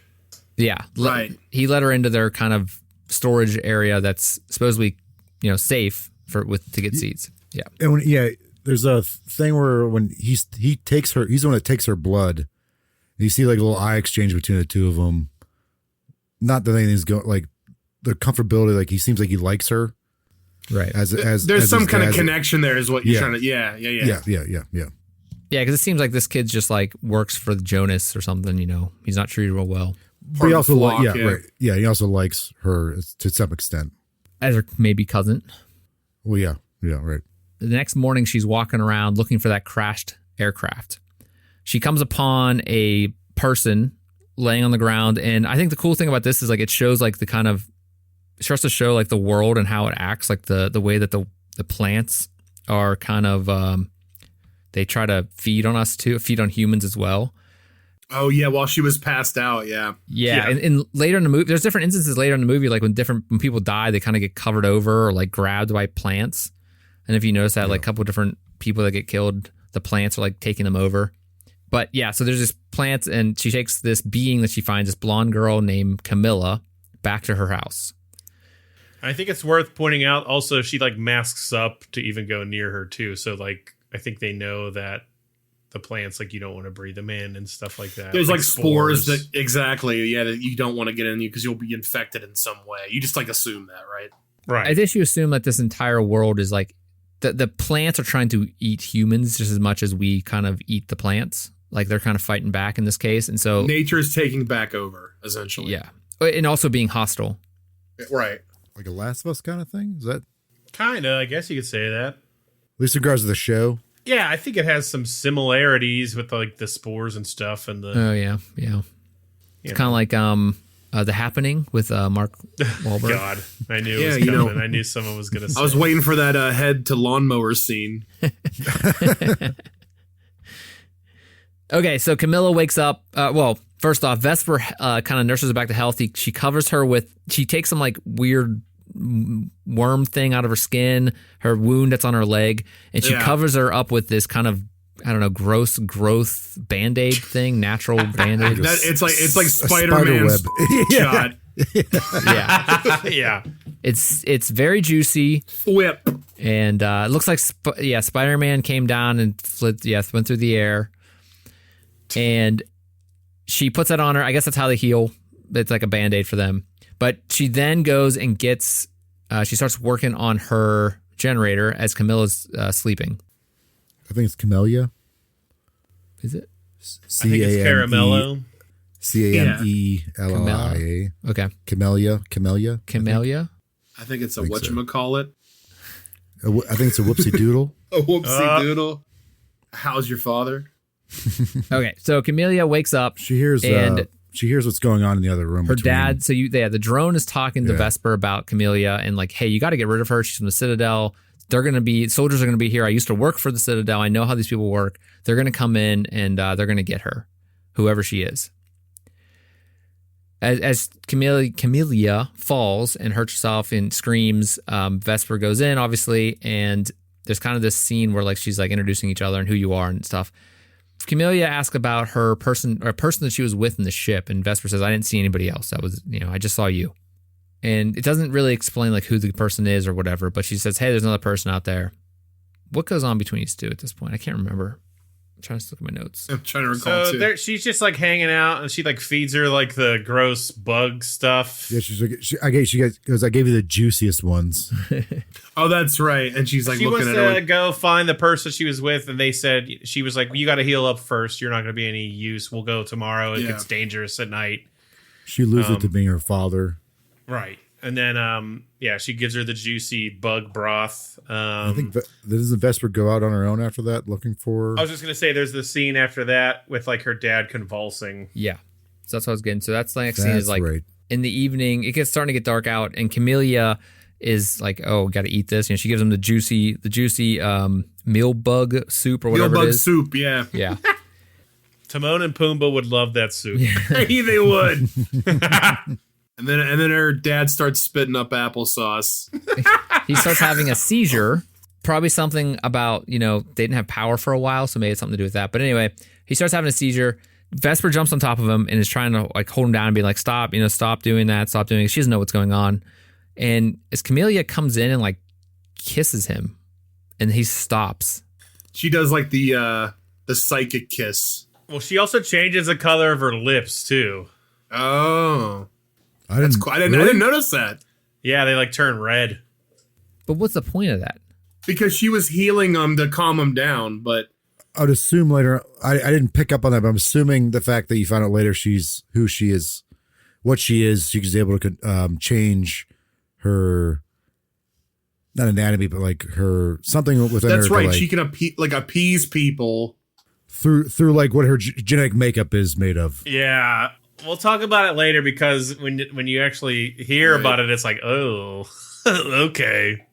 Yeah. Right. He let her into their kind of storage area that's supposedly, safe to get seeds. Yeah. And there's a thing where when he takes her, he's the one that takes her blood. And you see like a little eye exchange between the two of them. Not that anything's going, like the comfortability, like he seems like he likes her. Right. There's some kind of connection there is what you're trying to. Yeah. Yeah, because it seems like this kid just like works for the Jonas or something. He's not treated real well. But he also flock, right. Yeah, he also likes her to some extent. As her maybe cousin. Well, yeah, right. The next morning, she's walking around looking for that crashed aircraft. She comes upon a person laying on the ground, and I think the cool thing about this is like it shows like it starts to show like the world and how it acts, like the way that the plants are kind of they try to feed on us too, feed on humans as well. Oh yeah, while she was passed out, yeah. And later in the movie, there's different instances later in the movie, like when people die, they kind of get covered over or like grabbed by plants. And if you notice that, like a couple of different people that get killed, the plants are like taking them over. But yeah, so there's this plant, and she takes this being that she finds, this blonde girl named Camilla, back to her house. I think it's worth pointing out also she like masks up to even go near her too. So like I think they know that the plants, like you don't want to breathe them in and stuff like that. There's like spores that that you don't want to get in you because you'll be infected in some way. You just like assume that, right? Right. I think you assume that this entire world is like the plants are trying to eat humans just as much as we kind of eat the plants. Like they're kind of fighting back in this case. And so nature's taking back over, essentially. Yeah. And also being hostile. Right. Like a Last of Us kind of thing? Is that? Kind of, I guess you could say that. At least in regards to the show. Yeah, I think it has some similarities with like the spores and stuff and the. Oh yeah. It's kind of like The Happening with Mark Wahlberg. God, I knew it was coming. I knew someone was gonna say. I was waiting for that head to lawnmower scene. Okay, so Camilla wakes up. First off, Vesper kind of nurses her back to health. She covers her she takes some like weird worm thing out of her skin, her wound that's on her leg, and she covers her up with this kind of, I don't know, gross growth Band-Aid thing, natural Band-Aid. It's like Spider-Man's shot. Yeah. It's very juicy. Whip. And it looks like Spider-Man came down and went through the air. And she puts that on her. I guess that's how they heal. It's like a Band-Aid for them. But she then goes and she starts working on her generator as Camilla's sleeping. I think it's Camellia. Is it? I think it's Caramello. Camellia. Okay. Camellia. Camellia? I think it's a whatchamacallit. I think it's a whoopsie doodle. A whoopsie doodle. How's your father? Okay, so Camellia wakes up. She hears what's going on in the other room. Her dad. So the drone is talking to Vesper about Camellia and like, hey, you got to get rid of her. She's from the Citadel. Soldiers are going to be here. I used to work for the Citadel. I know how these people work. They're going to come in and they're going to get her, whoever she is. As Camellia falls and hurts herself and screams, Vesper goes in, obviously, and there's kind of this scene where like she's like introducing each other and who you are and stuff. Camellia asks about her person that she was with in the ship, and Vesper says, I didn't see anybody else. That was, I just saw you. And it doesn't really explain like who the person is or whatever, but she says, hey, there's another person out there. What goes on between these two at this point? I can't remember. I'm trying to look at my notes. I'm trying to recall too. She's just like hanging out, and she like feeds her like the gross bug stuff. Yeah, she's like, I gave you the juiciest ones. Oh, that's right. And she's like, she looking wants at her. to go find the person she was with, and they said she was like, you got to heal up first. You're not going to be any use. We'll go tomorrow. It gets dangerous at night. She loses to being her father. Right. And then, she gives her the juicy bug broth. I think doesn't Vesper go out on her own after that, looking for? I was just gonna say, there's the scene after that with like her dad convulsing. Yeah, so that's what I was getting. So that's the next scene is like in the evening. It gets starting to get dark out, and Camellia is like, "Oh, got to eat this." She gives him the juicy meal bug soup or whatever it is. Soup, yeah. Timon and Pumbaa would love that soup. Hey, they would. And then her dad starts spitting up applesauce. He starts having a seizure. Probably something about, they didn't have power for a while, so maybe it's something to do with that. But anyway, he starts having a seizure. Vesper jumps on top of him and is trying to like hold him down and be like, stop doing that, stop doing it. She doesn't know what's going on. And as Camellia comes in and like kisses him, and he stops. She does like the psychic kiss. Well, she also changes the color of her lips too. Oh. I didn't notice that. Yeah, they like turn red. But what's the point of that? Because she was healing him to calm him down, but I'd assume later. I didn't pick up on that, but I'm assuming the fact that you find out later she's who she is, what she is. She's able to change her, not anatomy, but like her something within her. That's right. Like, She can appease people through like what her genetic makeup is made of. Yeah, we'll talk about it later because when you actually hear about it, it's like, oh, okay.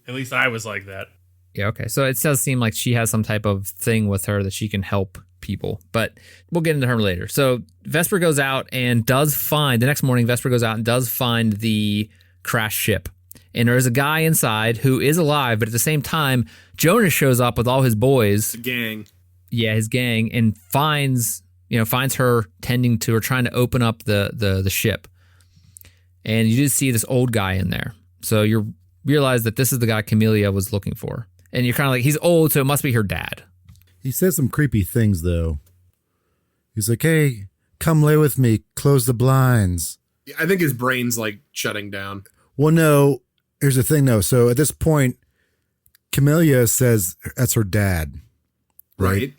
At least I was like that. Yeah, okay. So it does seem like she has some type of thing with her that she can help people, but we'll get into her later. So Vesper goes out and does find, the next morning, Vesper goes out and does find the crashed ship. And there's a guy inside who is alive, but at the same time, Jonas shows up with all his boys. the gang. Yeah, his gang, and finds her tending to or trying to open up the ship. And you do see this old guy in there. So you realize that this is the guy Camellia was looking for. And you're kind of like, he's old, so it must be her dad. He says some creepy things, though. He's like, hey, come lay with me. Close the blinds. I think his brain's like shutting down. Well, no. Here's the thing, though. So at this point, Camellia says that's her dad. Right.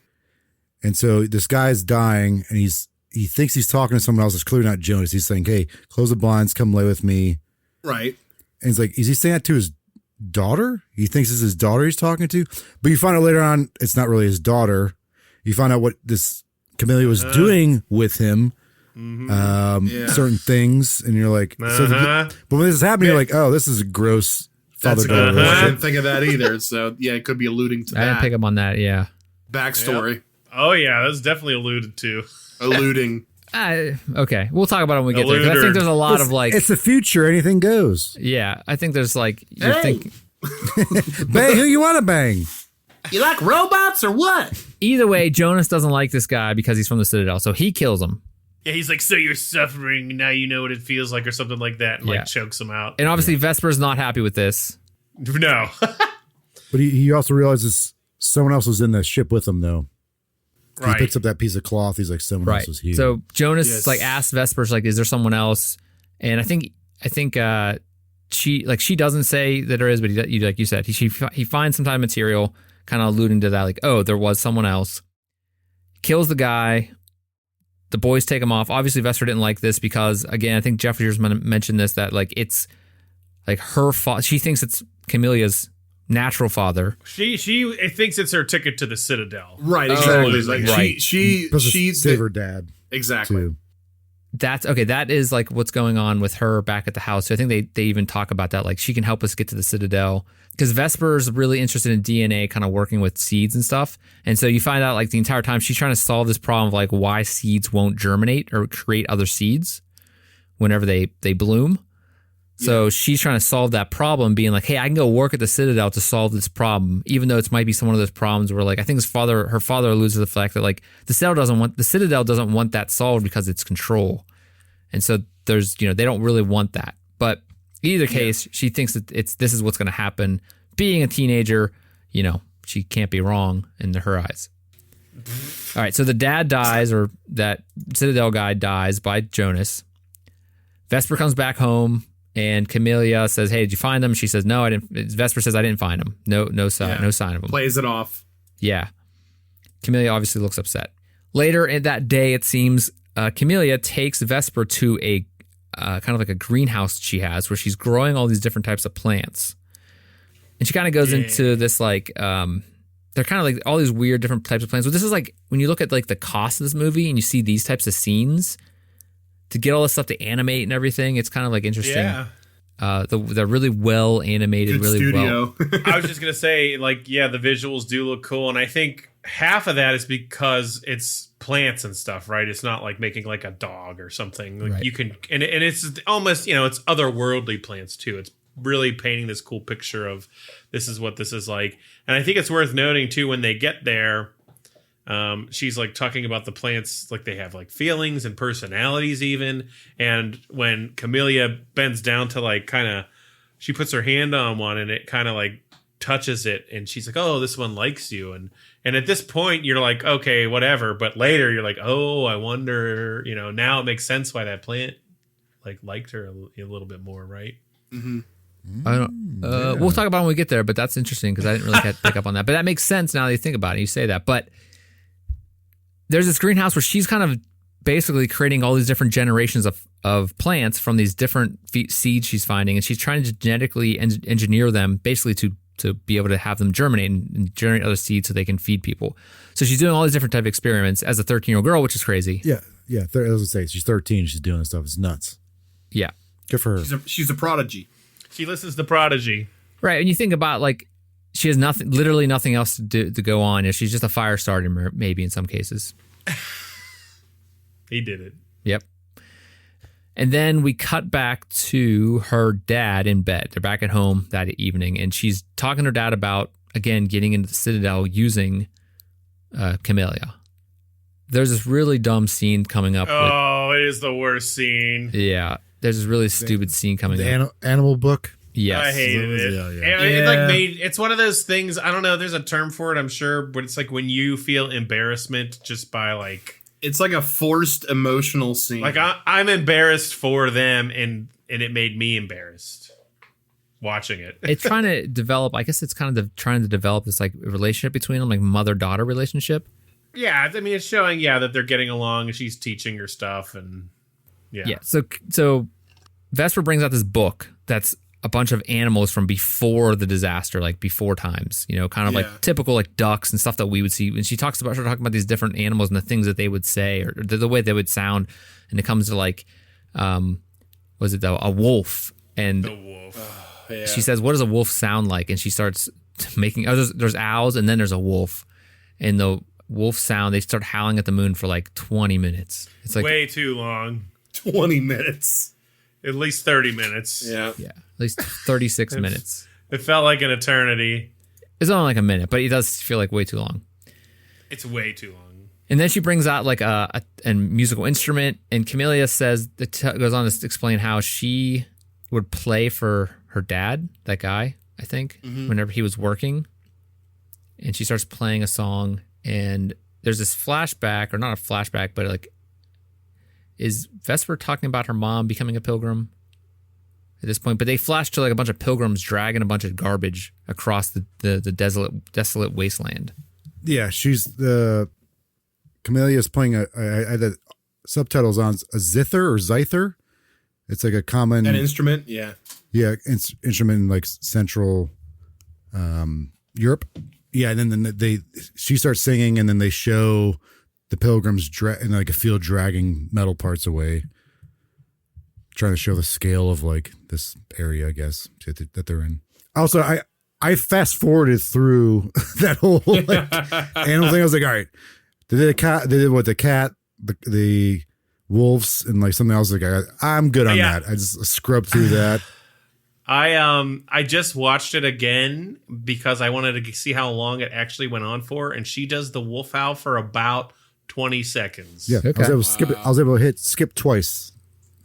And so this guy's dying, and he thinks he's talking to someone else. It's clearly not Jonas. He's saying, hey, close the blinds. Come lay with me. Right. And he's like, is he saying that to his daughter? He thinks it's his daughter he's talking to, but you find out later on it's not really his daughter. You find out what this Camellia was doing with him, certain things, and you're like, but when this is happening, you're like, oh, this is a gross father-daughter. I didn't think of that either. So yeah, it could be alluding to I didn't that pick up on that, yeah. backstory. Yep. Oh yeah, that's definitely alluded to. Alluding. Okay, we'll talk about it when we get there. 'Cause I think there's a lot of like, it's the future. Anything goes. yeah. I think there's like, you're Hey. thinking. Bang who you want to bang. You like robots or what? Either way, Jonas doesn't like this guy because he's from the Citadel, so he kills him. Yeah, he's like, so you're suffering, now you know what it feels like, or something like that, and Yeah. like chokes him out. And obviously, Vesper's not happy with this. No. But he also realizes someone else was in the ship with him, though. Right. He picks up that piece of cloth. He's like, someone else was here. So Jonas Yes. like asks Vesper's like, is there someone else? And I think she doesn't say that there is, but he, like you said, he finds some type of material kind of alluding to that, like, oh, there was someone else. Kills the guy. The boys take him off. Obviously, Vesper didn't like this because, again, I think Jeff just mentioned this, that like it's like her fault. She thinks it's Camelia's natural father. She thinks it's her ticket to the Citadel. Right, exactly. Absolutely. Like Right. she's save her dad. exactly. Too. That's okay. That is like what's going on with her back at the house. So I think they even talk about that. Like she can help us get to the Citadel because Vesper's really interested in DNA, kind of working with seeds and stuff. And so you find out like the entire time she's trying to solve this problem of like why seeds won't germinate or create other seeds whenever they bloom. So she's trying to solve that problem, being like, hey, I can go work at the Citadel to solve this problem, even though it might be some one of those problems where like I think her father alludes to the fact that like the Citadel doesn't want that solved because it's control. And so there's, they don't really want that. But in either case, she thinks that this is what's going to happen. Being a teenager, she can't be wrong in her eyes. All right, so the dad dies, or that Citadel guy dies by Jonas. Vesper comes back home. And Camellia says, hey, did you find him? She says, no, I didn't. Vesper says, I didn't find him. No sign of him. Plays it off. Yeah. Camellia obviously looks upset. Later in that day, it seems Camellia takes Vesper to a kind of like a greenhouse she has where she's growing all these different types of plants. And she kind of goes into this like, they're kind of like all these weird different types of plants. But this is like, when you look at like the cost of this movie and you see these types of scenes, to get all this stuff to animate and everything, it's kind of like interesting. Yeah. They're really well animated, Good really studio. well. I was just going to say, like, yeah, the visuals do look cool. And I think half of that is because it's plants and stuff, right? It's not like making like a dog or something. Like Right. you can, and it's almost, it's otherworldly plants too. It's really painting this cool picture of this is what this is like. And I think it's worth noting too, when they get there, she's like talking about the plants, like they have like feelings and personalities even. And when Camellia bends down to like she puts her hand on one and it kind of like touches it. And she's like, oh, this one likes you. And at this point you're like, okay, whatever. But later you're like, oh, I wonder, now it makes sense why that plant like liked her a little bit more. Right. Mm-hmm. I don't. We'll talk about it when we get there, but that's interesting because I didn't really pick up on that. But that makes sense now that you think about it. You say that, but there's this greenhouse where she's kind of basically creating all these different generations of plants from these different seeds she's finding, and she's trying to genetically engineer them basically to be able to have them germinate and generate other seeds so they can feed people. So she's doing all these different type of experiments as a 13-year-old girl, which is crazy. Yeah. I was gonna say she's 13. She's doing this stuff. It's nuts. Yeah. Good for her. She's a prodigy. She listens to Prodigy. Right. And you think about like she has literally nothing else to go on. You know, she's just a fire starter maybe in some cases. He did it. Yep. And then we cut back to her dad in bed. They're back at home that evening, and she's talking to her dad about, again, getting into the Citadel using Camellia. There's this really dumb scene coming up. Oh, it is the worst scene. Yeah. There's this really stupid scene coming up. Animal book. Yes. I hated it. Yeah. It like it's one of those things, I don't know, there's a term for it, I'm sure, but it's like when you feel embarrassment just by like... It's like a forced emotional scene. Like I'm embarrassed for them, and it made me embarrassed watching it. It's trying to develop, I guess it's kind of trying to develop this like relationship between them, like mother-daughter relationship. Yeah, I mean, it's showing, that they're getting along, and she's teaching her stuff, and yeah. So Vesper brings out this book that's a bunch of animals from before the disaster, like before times, kind of like typical like ducks and stuff that we would see. And she's talking about these different animals and the things that they would say or the way they would sound. And it comes to like, was it a wolf? And The wolf. she says, what does a wolf sound like? And she starts making, there's owls and then there's a wolf. And the wolf sound, they start howling at the moon for like 20 minutes. It's like way too long. 20 minutes. At least 30 minutes. Yeah. at least 36 minutes. It felt like an eternity. It's only like a minute, but it does feel like way too long. It's way too long. And then she brings out like a musical instrument, and Camellia says goes on to explain how she would play for her dad, that guy, I think, whenever he was working. And she starts playing a song, and there's this flashback, or not a flashback, but like, is Vesper talking about her mom becoming a pilgrim at this point? But they flash to like a bunch of pilgrims dragging a bunch of garbage across the desolate wasteland. Yeah, she's Camellia is playing the subtitles on a zither or zither. It's like a common An instrument, instrument in like Central Europe. Yeah, and then she starts singing, and then they show the pilgrims in like a field dragging metal parts away, trying to show the scale of like this area, I guess, that they're in. Also, I fast forwarded through that whole like animal thing. I was like, all right, they did the cat, the wolves, and like something else. Like I'm good on that. I just scrubbed through that. I just watched it again because I wanted to see how long it actually went on for, and she does the wolf howl for about 20 seconds. Yeah, okay. I was able to hit skip twice.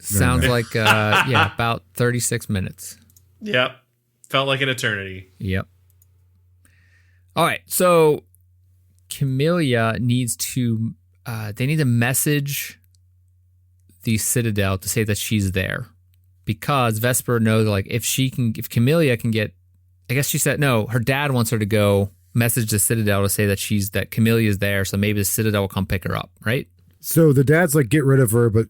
Sounds like about 36 minutes. Yep. Felt like an eternity. Yep. All right, so Camellia needs to they need to message the Citadel to say that she's there, because Vesper knows like if Camellia can get, I guess she said no, her dad wants her to go message the Citadel to say that Camellia is there, so maybe the Citadel will come pick her up, right? So the dad's like, get rid of her, but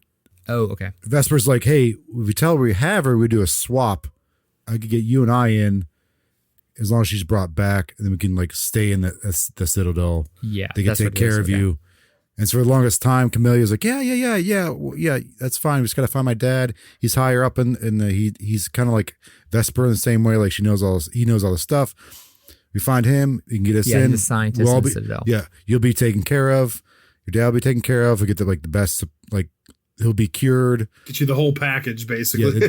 okay. Vesper's like, hey, if we tell her we have her, we do a swap. I could get you and I in as long as she's brought back, and then we can like stay in the Citadel. Yeah, they can take care of you. And so for the longest time, Camellia's like, yeah, that's fine. We just gotta find my dad. He's higher up, and he's kind of like Vesper in the same way. Like he knows all the stuff. We find him. He can get us in. He's a scientist in the Citadel. Yeah, you'll be taken care of. Your dad will be taken care of. He'll get the best. Like he'll be cured. Get you the whole package, basically.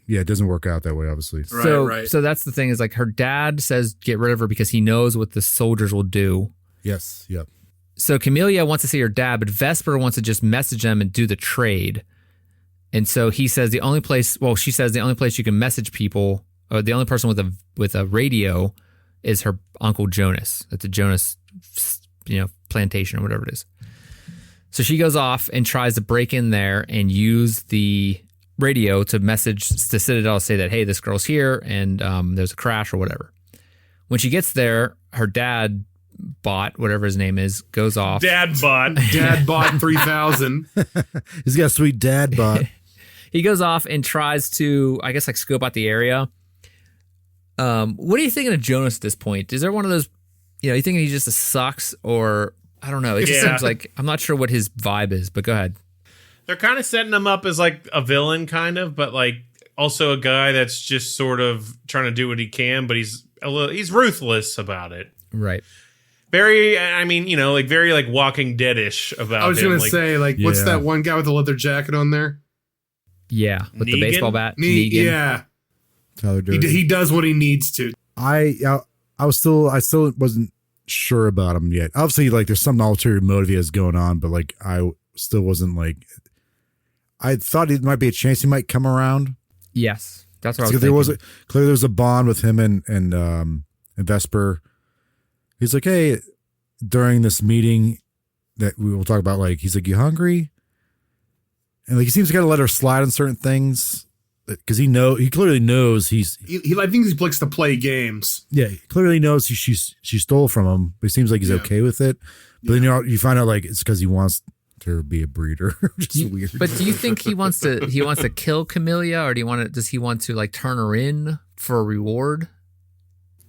It doesn't work out that way, obviously. Right. So that's the thing is like her dad says get rid of her because he knows what the soldiers will do. Yes. Yep. So Camellia wants to see her dad, but Vesper wants to just message them and do the trade. And so she says the only place you can message people, or the only person with a radio, is her Uncle Jonas at the Jonas, plantation or whatever it is. So she goes off and tries to break in there and use the radio to message the Citadel, say that, hey, this girl's here and there's a crash or whatever. When she gets there, her dad bot, whatever his name is, goes off. Dad bot. Dad bought 3,000. He's got a sweet dad bot. He goes off and tries to, I guess, like scope out the area. What are you thinking of Jonas at this point? Is there one of those, you thinking he just sucks, or I don't know. It just seems like, I'm not sure what his vibe is, but go ahead. They're kind of setting him up as like a villain, kind of, but like also a guy that's just sort of trying to do what he can, but he's ruthless about it. Right. Very, I mean, like very like Walking Dead-ish about. I was going to like, say, like, what's that one guy with the leather jacket on there? Yeah, with the baseball bat. Negan. Yeah, Tyler Durden. he does what he needs to. I still wasn't sure about him yet. Obviously, like there's some ulterior motive he has going on, but like I still wasn't like. I thought it might be a chance he might come around. Yes, that's what I was thinking. Clearly there was a bond with him and Vesper. He's like, hey, during this meeting that we will talk about, like he's like, you hungry? And like he seems to kind of let her slide on certain things because he clearly knows he I think he likes to play games. Yeah, he clearly knows she stole from him, but he seems like he's okay with it. But then you find out like it's because he wants to be a breeder, which is weird. But do you think he wants to kill Camellia, or does he want to like turn her in for a reward?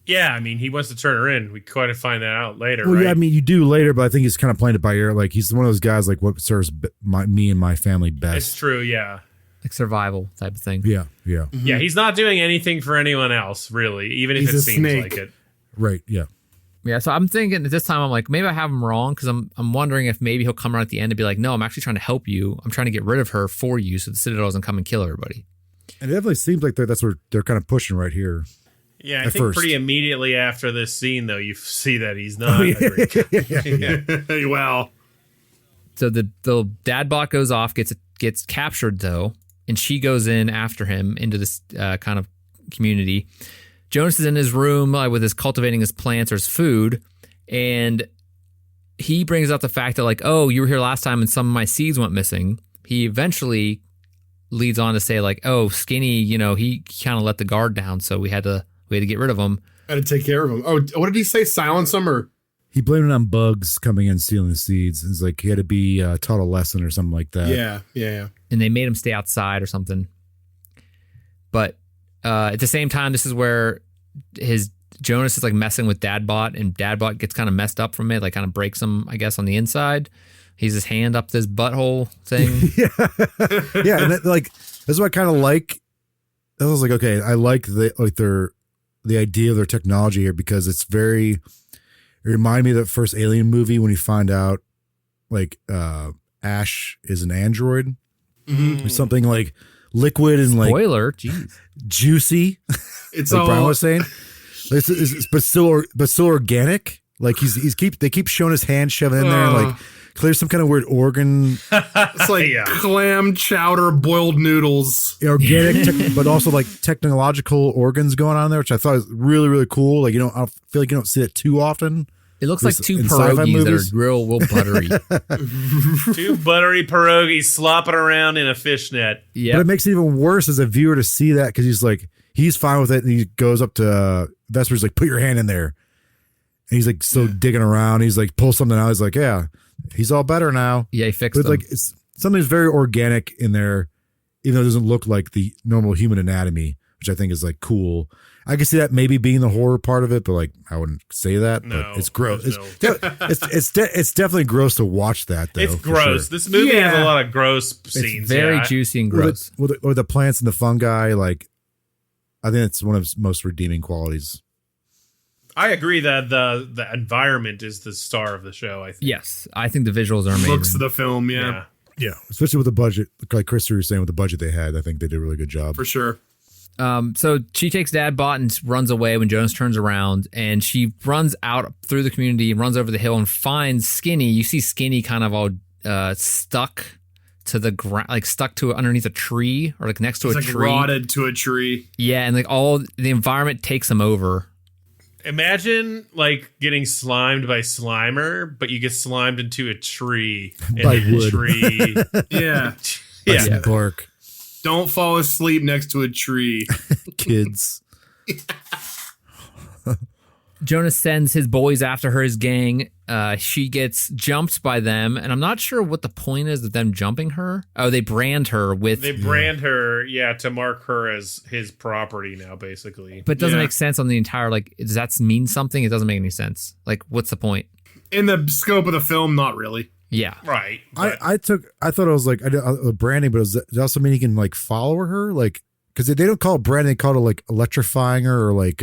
Yeah, I mean, he wants to turn her in. We quite find that out later. Well, right? yeah, I mean, you do later, but I think he's kind of playing it by ear. Like he's one of those guys, like what serves me and my family best. It's true, yeah. Like survival type of thing. Yeah. Mm-hmm. Yeah, he's not doing anything for anyone else, really, even if it seems like it. Right, yeah. Yeah, so I'm thinking at this time, I'm like, maybe I have him wrong, because I'm wondering if maybe he'll come around at the end and be like, no, I'm actually trying to help you. I'm trying to get rid of her for you so the Citadel doesn't come and kill everybody. And it definitely seems like that's where they're kind of pushing right here. Yeah, I think pretty immediately after this scene, though, you see that he's not. Well, so the dad bot goes off, gets captured though, and she goes in after him into this kind of community. Jonas is in his room with his cultivating his plants or his food, and he brings up the fact that like, oh, you were here last time and some of my seeds went missing. He eventually leads on to say like, oh, Skinny, he kind of let the guard down, so we had to get rid of him. Had to take care of him. Oh, what did he say? Silence him, or he blamed it on bugs coming in stealing the seeds. It's like he had to be taught a lesson or something like that. Yeah. And they made him stay outside or something. But at the same time, this is where Jonas is like messing with Dadbot, and Dadbot gets kind of messed up from it, like kind of breaks him, I guess, on the inside. He's his hand up this butthole thing. Yeah, and that's what I kind of like. I was like, okay, I like the idea of their technology here, because it reminded me of that first Alien movie when you find out like Ash is an android. Mm-hmm. Something like liquid and spoiler, like juicy. It's like all Brian was saying, but still organic. Like they keep showing his hand shoving in there and like clear some kind of weird organ. It's like clam chowder, boiled noodles, organic, but also like technological organs going on there, which I thought was really, really cool. Like I feel like you don't see it too often. It looks like two pierogies that are real buttery. Two buttery pierogies slopping around in a fishnet. Yeah, but it makes it even worse as a viewer to see that, because he's fine with it, and he goes up to Vesper's like, put your hand in there, and he's like still digging around. He's like, pull something out. He's like, yeah, he's all better now. Yeah, he fixed it. Like it's something's very organic in there, even though it doesn't look like the normal human anatomy, which I think is like cool. I can see that maybe being the horror part of it, but like I wouldn't say that. No, but it's gross. It's definitely gross to watch that, though. It's gross. Sure. This movie has a lot of gross scenes. It's very juicy and gross. Or the plants and the fungi, like I think it's one of its most redeeming qualities. I agree that the environment is the star of the show. I think. Yes, I think the visuals are amazing. Looks of the film, yeah, especially with the budget, like Chris was saying, with the budget they had, I think they did a really good job for sure. So she takes Dadbot and runs away when Jonas turns around, and she runs out through the community and runs over the hill and finds Skinny. You see Skinny kind of all stuck to the ground, like stuck to underneath a tree or like next to a tree, rotted to a tree. Yeah, and like all the environment takes him over. Imagine like getting slimed by Slimer, but you get slimed into a tree. By wood. Tree. Yeah. Some bark. Don't fall asleep next to a tree. Kids. Jonas sends his boys after her, his gang. She gets jumped by them, and I'm not sure what the point is of them jumping her. Oh, they brand her with... They brand her, to mark her as his property now, basically. But it doesn't make sense on the entire, like, does that mean something? It doesn't make any sense. Like, what's the point? In the scope of the film, not really. Yeah. Right. I thought it was like branding, but does it also mean he can like follow her? Like, because they don't call it branding, they call it like electrifying her or like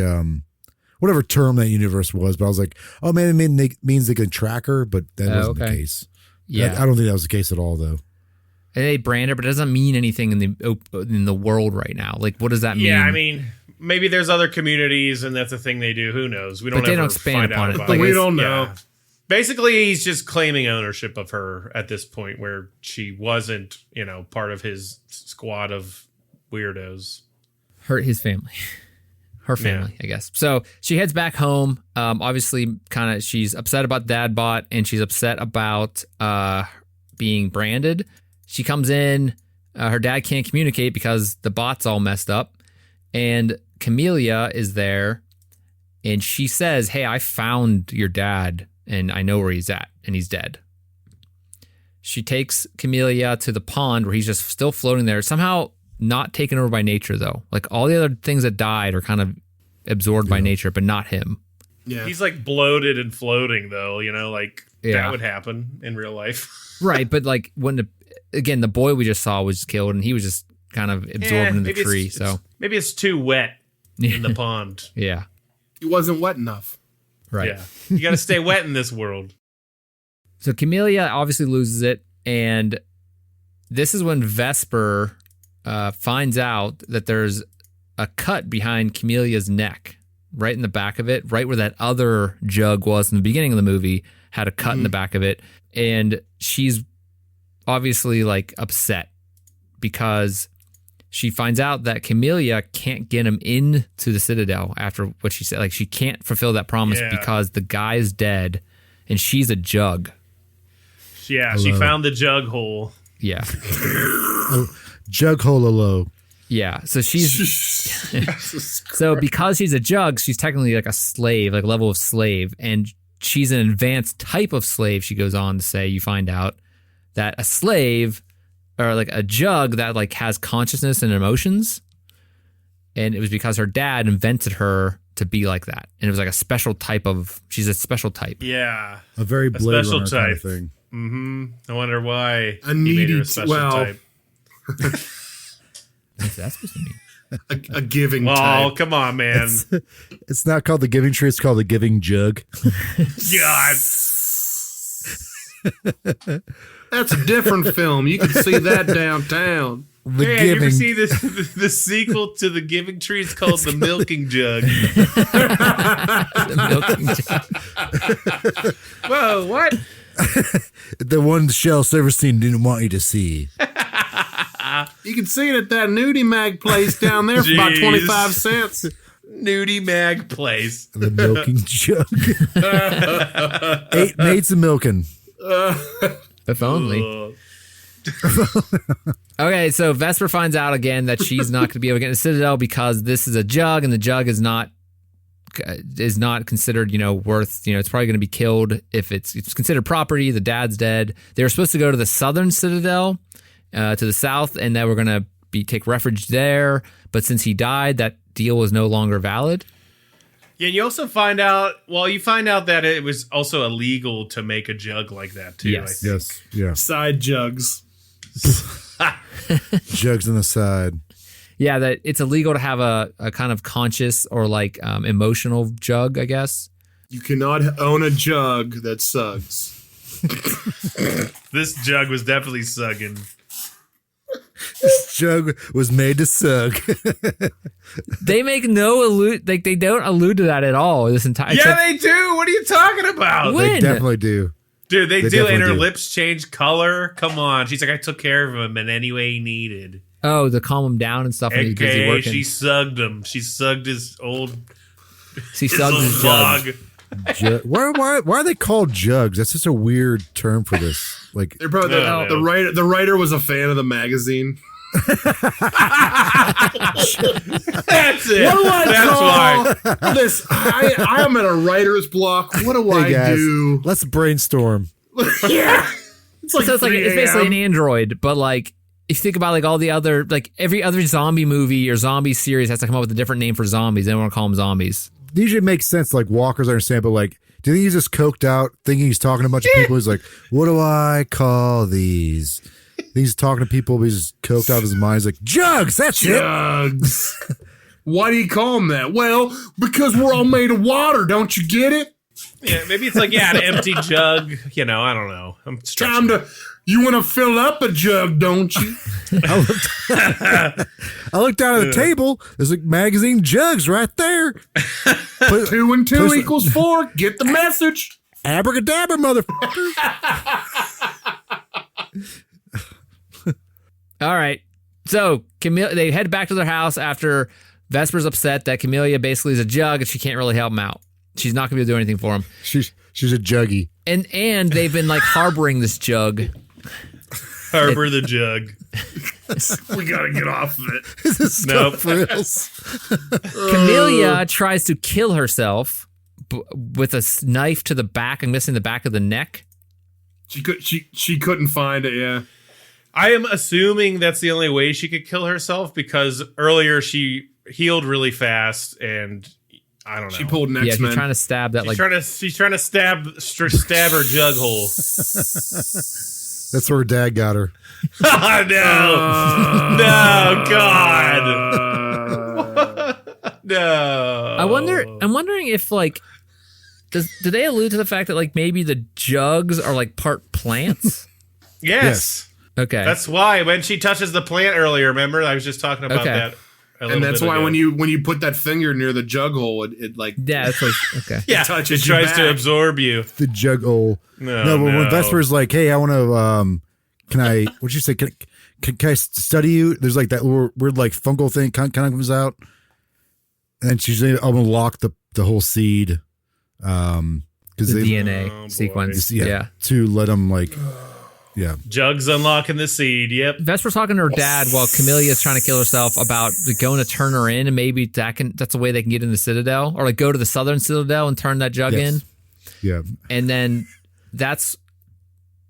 whatever term that universe was. But I was like, oh man, it means they can track her, but that wasn't the case. Yeah, I don't think that was the case at all, though. And they brand her, but it doesn't mean anything in the world right now. Like, what does that mean? Yeah, I mean, maybe there's other communities, and that's a thing they do. Who knows? We don't. But they ever don't expand find upon out it. about Like, we don't know. Yeah. Basically, he's just claiming ownership of her at this point, where she wasn't, part of his squad of weirdos. His family. Her family, I guess. So she heads back home. Obviously, she's upset about Dad Bot, and she's upset about being branded. She comes in. Her dad can't communicate because the bot's all messed up. And Camellia is there, and she says, hey, I found your dad, and I know where he's at, and he's dead. She takes Camellia to the pond where he's just still floating there. Somehow not taken over by nature, though. Like, all the other things that died are kind of absorbed by nature, but not him. Yeah. He's like bloated and floating, though, that would happen in real life. Right, but like when the boy we just saw was killed, and he was just kind of absorbed in the tree. So maybe it's too wet in the pond. Yeah. He wasn't wet enough. Right. Yeah. You got to stay wet in this world. So Camellia obviously loses it, and this is when Vesper finds out that there's a cut behind Camelia's neck, right in the back of it, right where that other jug was in the beginning of the movie, had a cut in the back of it. And she's obviously like upset because she finds out that Camellia can't get him into the Citadel after what she said. Like, she can't fulfill that promise because the guy is dead and she's a jug. Yeah, Hello. she found the jug hole. Yeah. Jug hole. Yeah. So she's so because she's a jug, she's technically like a slave, like level of slave, and she's an advanced type of slave. She goes on to say, you find out that a slave or like a jug that like has consciousness and emotions, and it was because her dad invented her to be like that, and it was like a special type of. She's a special type. Yeah, A very Blade special Runner type kind of thing. Mm-hmm. I wonder why A he made her needy, a special type. What's that supposed to mean? A giving Oh, type. come on, man. It's not called the Giving Tree. It's called the Giving Jug. God. That's a different film. You can see that downtown. The Man, you ever Giving. see the sequel to The Giving Tree? It's called The Milking Jug. The milking jug. Whoa, what? The one Shel Silverstein didn't want you to see. You can see it at that nudie mag place down there for about Jeez. 25 cents. Nudie Mag Place. The Milking Jug. 8 maids of milking. If only. Okay, so Vesper finds out again that she's not going to be able to get in the Citadel because this is a jug, and the jug is not considered, worth, it's probably going to be killed if it's considered property. The dad's dead. They were supposed to go to the southern Citadel, to the south, and that we're going to take refuge there. But since he died, that deal was no longer valid. Yeah, and you also find out, that it was also illegal to make a jug like that, too. Yes. I think. Yes. Yeah. Side jugs. Jugs on the side. Yeah, that it's illegal to have a kind of conscious or like emotional jug, I guess. You cannot own a jug that sucks. This jug was definitely sugging. This jug was made to suck. They make no allude, like they don't allude to that at all. This entire Yeah, they do. What are you talking about? When? They definitely do. Dude, they do, definitely and her do. lips change color. Come on. She's like, I took care of him in any way he needed. Oh, to calm him down and stuff when he's busy AKA, working. she sugged him. She sugged his old She sugs his log. jug. Why are they called jugs? That's just a weird term for this. Like, They're probably No. the writer was a fan of the magazine. That's it. What do I That's call why. this? I am at a writer's block. What do I guys, do? let's brainstorm. Yeah. It's like, So it's like 3 it's basically a.m. an android, but like if you think about like all the other like every other zombie movie or zombie series has to come up with a different name for zombies. They don't want to call them zombies. Usually it makes sense, like walkers, I understand, but like, do you think he's just coked out, thinking he's talking to a bunch of people? He's like, what do I call these? He's talking to people, but he's just coked out of his mind. He's like, jugs, that's it. Jugs. Why do you call them that? Well, because we're all made of water. Don't you get it? Yeah, maybe it's like an empty jug. You know, I don't know. I'm Time to. You want to fill up a jug, don't you? I looked down at the table. There's like magazine jugs right there. 2 and 2 equals 4. Get the message. Abracadabra, motherfucker. All right. So they head back to their house after Vesper's upset that Camellia basically is a jug and she can't really help him out. She's not going to be able to do anything for him. She's a juggy. And they've been like harboring this jug. Harbor the jug. We got to get off of it. This is stuff for reals. Camellia tries to kill herself with a knife to the back. I'm missing the back of the neck. She couldn't find it, yeah. I am assuming that's the only way she could kill herself because earlier she healed really fast and I don't know. She pulled an Yeah, X-Men. she's trying to stab that like She's trying to stab her jug hole. That's where her dad got her. Oh, no. No, God. No. I'm wondering if like do they allude to the fact that like maybe the jugs are like part plants? Yes. Okay. That's why when she touches the plant earlier, remember? I was just talking about that. And that's why when you put that finger near the jug hole, it like yeah, it's like okay. it touches you tries back. to absorb you. The jug hole. No, but when Vesper's like, hey, I want to, can I, what'd you say? Can I study you? There's like that weird like fungal thing kind of comes out. And she's like, I'm going to lock the whole seed. Because The DNA sequence. Yeah. To let them like, yeah. Jugs unlocking the seed. Yep. Vesper's talking to her dad while Camelia's trying to kill herself about going to turn her in, and maybe that's a way they can get in the Citadel, or like go to the Southern Citadel and turn that jug in. Yeah. And then that's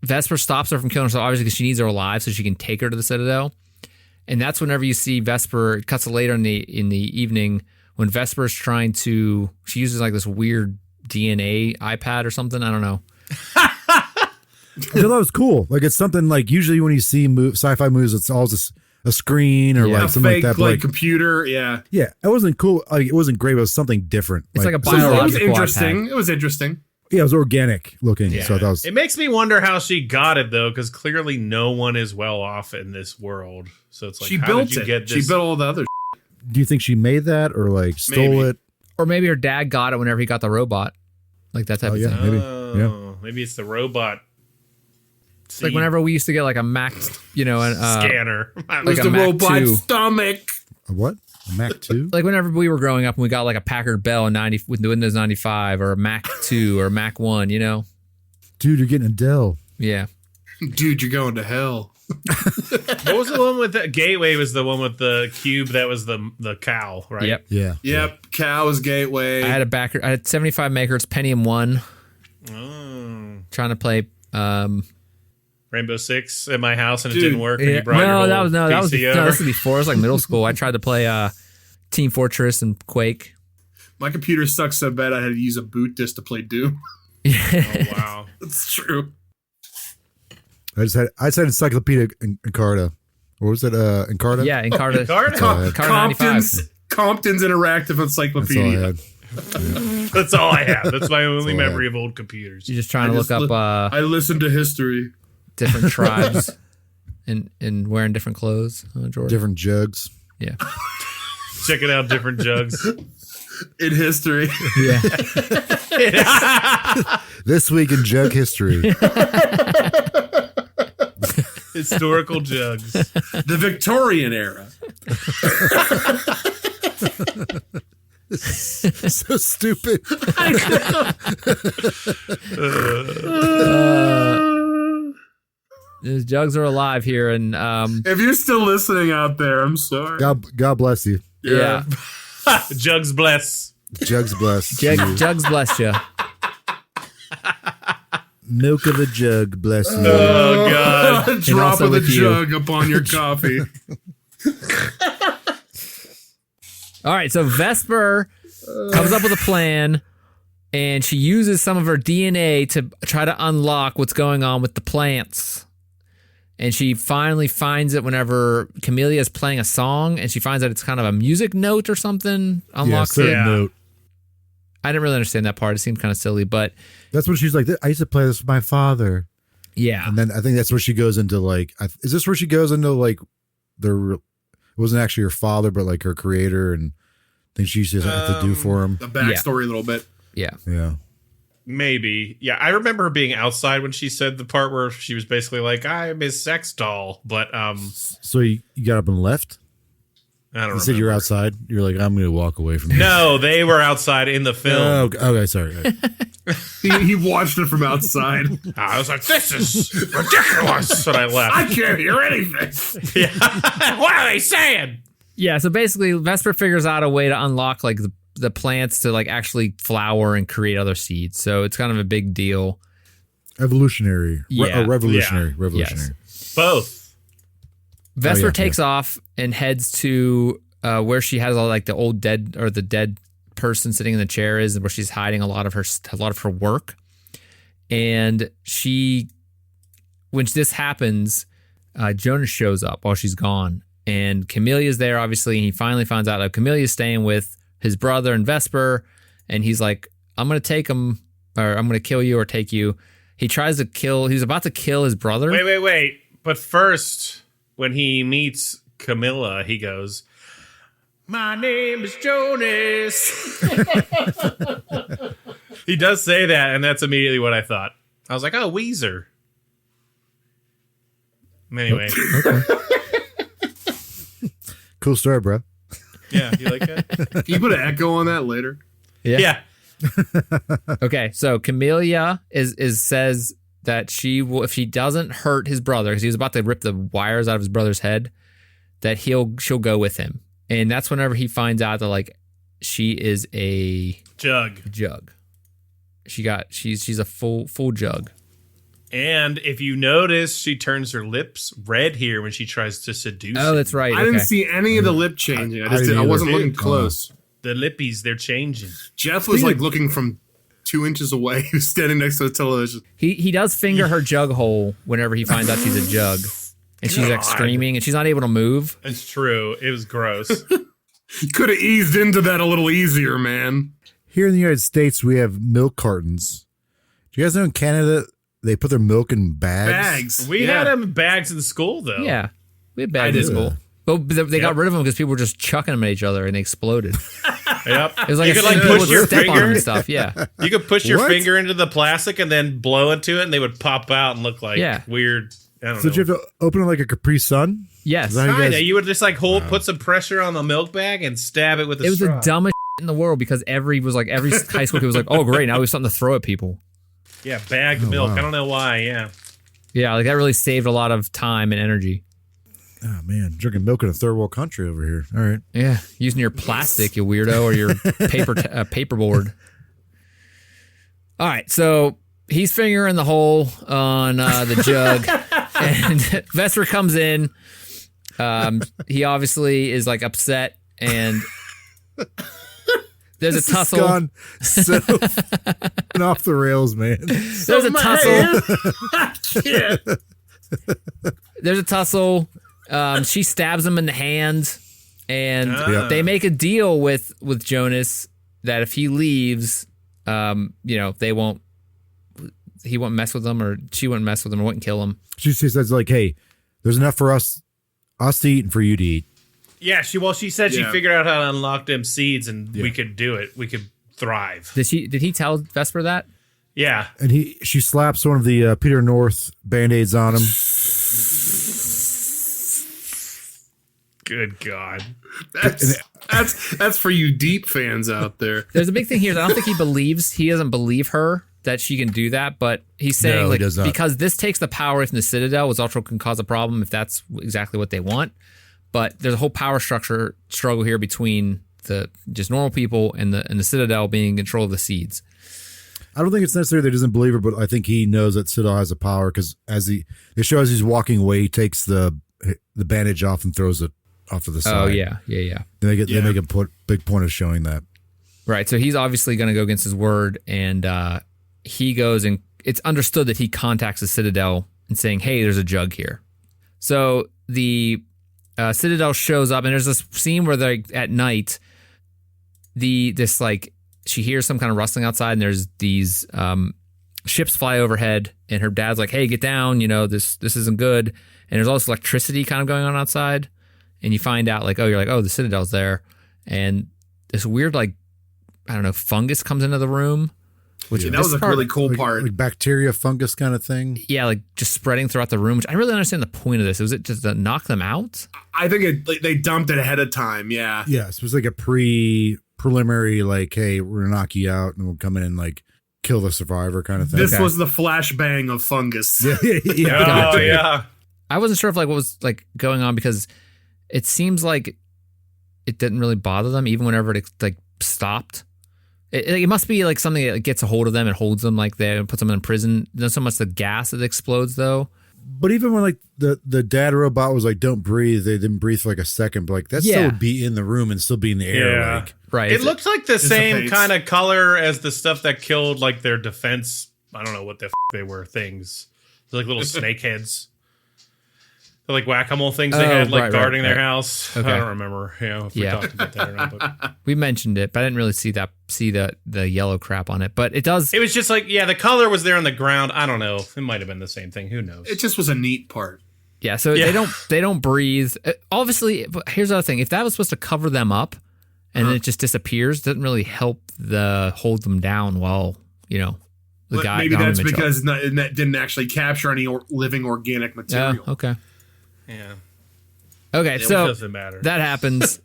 Vesper stops her from killing herself, obviously because she needs her alive so she can take her to the Citadel. And that's whenever you see Vesper, it cuts to later in the evening when Vesper's trying to, she uses like this weird DNA iPad or something. I don't know. I thought that was cool. Like it's something like usually when you see sci-fi movies, it's all just a screen or like something fake, like that. Like like computer, yeah. Yeah, it wasn't cool. Like it wasn't great. But it was something different. It's like a It was biological interesting. iPad. It was interesting. Yeah, it was organic looking. Yeah. So that was. It makes me wonder how she got it though, because clearly no one is well off in this world. So it's like, She how built did you it. get She this? built all the other. Do you think she made that or like stole Maybe. it? Or maybe her dad got it whenever he got the robot. Like that type Oh of yeah, thing. maybe. Oh, maybe it's the robot. It's like whenever we used to get like a Mac, scanner. like the a Mac robot 2. stomach. A what? A Mac 2? Like whenever we were growing up and we got like a Packard Bell with the Windows 95 or a Mac 2 or a Mac 1, you know? Dude, you're getting a Dell. Yeah. Dude, you're going to hell. What was the one with the Gateway? Was the one with the cube that was the cow, right? Yep. Yeah. Yep. Cow's Gateway. I had 75 megahertz Pentium 1 Oh. trying to play Rainbow Six at my house and it Dude. didn't work. And you brought your No, whole that was PC no, over. this was before. It was like middle school. I tried to play Team Fortress and Quake. My computer sucks so bad I had to use a boot disk to play Doom. Oh, wow. That's true. I just had Encyclopedia Encarta. What was it? Encarta? Yeah, Encarta. Encarta? Encarta 95. Compton's Interactive That's all I Encyclopedia. had. That's all I have. That's my only all I memory of old computers. You're just trying to look up I listened to history. different tribes and wearing different clothes, Jordan. Different jugs. Yeah. Checking out different jugs. In history. Yeah. This week in jug history. Historical jugs. The Victorian era. So stupid. These jugs are alive here, and If you're still listening out there, I'm sorry. God bless you. yeah. Jugs bless. Jugs bless. Jugs bless you. Milk of the jug bless you. Oh God. Drop also of the with you. jug upon your coffee. All right, so Vesper comes up with a plan, and she uses some of her DNA to try to unlock what's going on with the plants. And she finally finds it whenever Camellia is playing a song, and she finds that it's kind of a music note or something. Unlocks it. Yeah. Note. I didn't really understand that part. It seemed kind of silly, but That's when she's like, I used to play this with my father. yeah. And then I think that's where she goes into like, is this where she goes into like it wasn't actually her father, but like her creator and things she used to have to do for him. The backstory a little bit. Yeah. Yeah. Maybe. Yeah, I remember her being outside when she said the part where she was basically like, I'm his sex doll. But So you got up and left? I don't You know. said you're outside? You're like, I'm going to walk away from this. No, they were outside in the film. Oh, okay, sorry. He watched it from outside. I was like, this is ridiculous. And I left. I can't hear anything. Yeah. What are they saying? Yeah, so basically Vesper figures out a way to unlock like the plants to like actually flower and create other seeds. So it's kind of a big deal. Evolutionary. Yeah. Revolutionary. Yeah. Revolutionary. Both. Vesper yeah, takes off and heads to where she has all like the old dead or the dead person sitting in the chair is, where she's hiding a lot of her work. And when this happens, Jonas shows up while she's gone, and Camelia's there obviously, and he finally finds out that Camelia's staying with his brother and Vesper, and he's like, I'm gonna take him, or I'm gonna kill you or take you. He's about to kill his brother. Wait. But first, when he meets Camilla, he goes, my name is Jonas. He does say that, and that's immediately what I thought. I was like, oh, Weezer. Anyway. Cool story, bro. Yeah, you like that? Can you put an echo on that later? Yeah. Okay, so Camellia says that she will, if she doesn't hurt his brother, because he was about to rip the wires out of his brother's head, that she'll go with him. And that's whenever he finds out that like she is a Jug. She's a full jug. And if you notice, she turns her lips red here when she tries to seduce Oh, him. that's right. I didn't see any of the lip changing. I wasn't looking close. The lippies, they're changing. Jeff was like looking from 2 inches away. He was standing next to the television. He does finger her jug hole whenever he finds out she's a jug. And she's like screaming and she's not able to move. It's true. It was gross. You could have eased into that a little easier, man. Here in the United States, we have milk cartons. Do you guys know in Canada, they put their milk in bags? We had them in bags in school, though. Yeah. We had bags in did. school. But they got rid of them because people were just chucking them at each other and they exploded. Yep. It was like you a could like people push would your step on them finger. and stuff. Yeah. You could push your What? finger into the plastic and then blow into it, and they would pop out and look like weird. I don't So know. did you have to open it like a Capri Sun? Yes. Is that how you Kinda. guys- You would just like put some pressure on the milk bag and stab it with a It was straw. the dumbest in the world because every high school kid was like, oh, great. Now we have something to throw at people. Yeah, bagged milk. wow. I don't know why. Yeah. Yeah. Like that really saved a lot of time and energy. Oh, man. Drinking milk in a third world country over here. All right. Yeah. Using your plastic, you weirdo, or your paperboard. All right. So he's fingering the hole on the jug, and Vesper comes in. He obviously is like upset, and there's a tussle. Gone so off the rails, man. There's a tussle. Yeah. There's a tussle. She stabs him in the hand, and Ah. they make a deal with Jonas that if he leaves, he won't mess with them, or she wouldn't mess with him, or wouldn't kill him. She says like, hey, there's enough for us to eat and for you to eat. Yeah. She said she Yeah. figured out how to unlock them seeds, and we could do it. We could thrive. Did he tell Vesper that? Yeah. And she slaps one of the Peter North Band-Aids on him. Good God. That's for you deep fans out there. There's a big thing here that I don't think he doesn't believe her that she can do that, but he's saying No, he like does not. because this takes the power away from the Citadel, which also can cause a problem if that's exactly what they want. But there's a whole power structure struggle here between the just normal people and the Citadel being in control of the seeds. I don't think it's necessary that he doesn't believe her, but I think he knows that Citadel has a power because they show as he's walking away, he takes the bandage off and throws it off to the side. Oh yeah. They make a big point of showing that. Right. So he's obviously going to go against his word, and he goes and it's understood that he contacts the Citadel and saying, "Hey, there's a jug here." So the Citadel shows up, and there's this scene where they're at night. She hears some kind of rustling outside, and there's these ships fly overhead, and her dad's like, "Hey, get down! This isn't good." And there's also electricity kind of going on outside, and you find out the Citadel's there, and this weird fungus comes into the room, which that was a really cool part. Like bacteria, fungus kind of thing. Yeah, like just spreading throughout the room, which I really don't understand the point of this. Was it just to knock them out? I think they dumped it ahead of time. Yeah. Yes, it was like a preliminary, like, hey, we're gonna knock you out, and we'll come in and like kill the survivor kind of thing. This was the flashbang of fungus. Yeah. Oh yeah. I wasn't sure if what was going on because it seems like it didn't really bother them even whenever it stopped. It must be something that gets a hold of them and holds them there and puts them in prison. Not so much the gas that explodes though. But even when the dad robot was like, "Don't breathe," they didn't breathe for a second. But that still would be in the room and still be in the air. Yeah. Right. It looks like the same dissipates. kind of color as the stuff that killed their defense. I don't know what the they were. Things. They're like little snake heads. They're like whack-a-mole things they had guarding their house. Okay. I don't remember if we talked about that or not. But We mentioned it, but I didn't really see the yellow crap on it. But it does. it was just the color was there on the ground. I don't know. It might have been the same thing. Who knows? It just was a neat part. Yeah, so they don't breathe. Obviously, but here's the other thing: if that was supposed to cover them up, and then it just disappears, doesn't really help hold them down while the guy. Maybe that's because that didn't actually capture any living organic Yeah. material. Okay. Yeah. Okay. It So doesn't matter. that happens.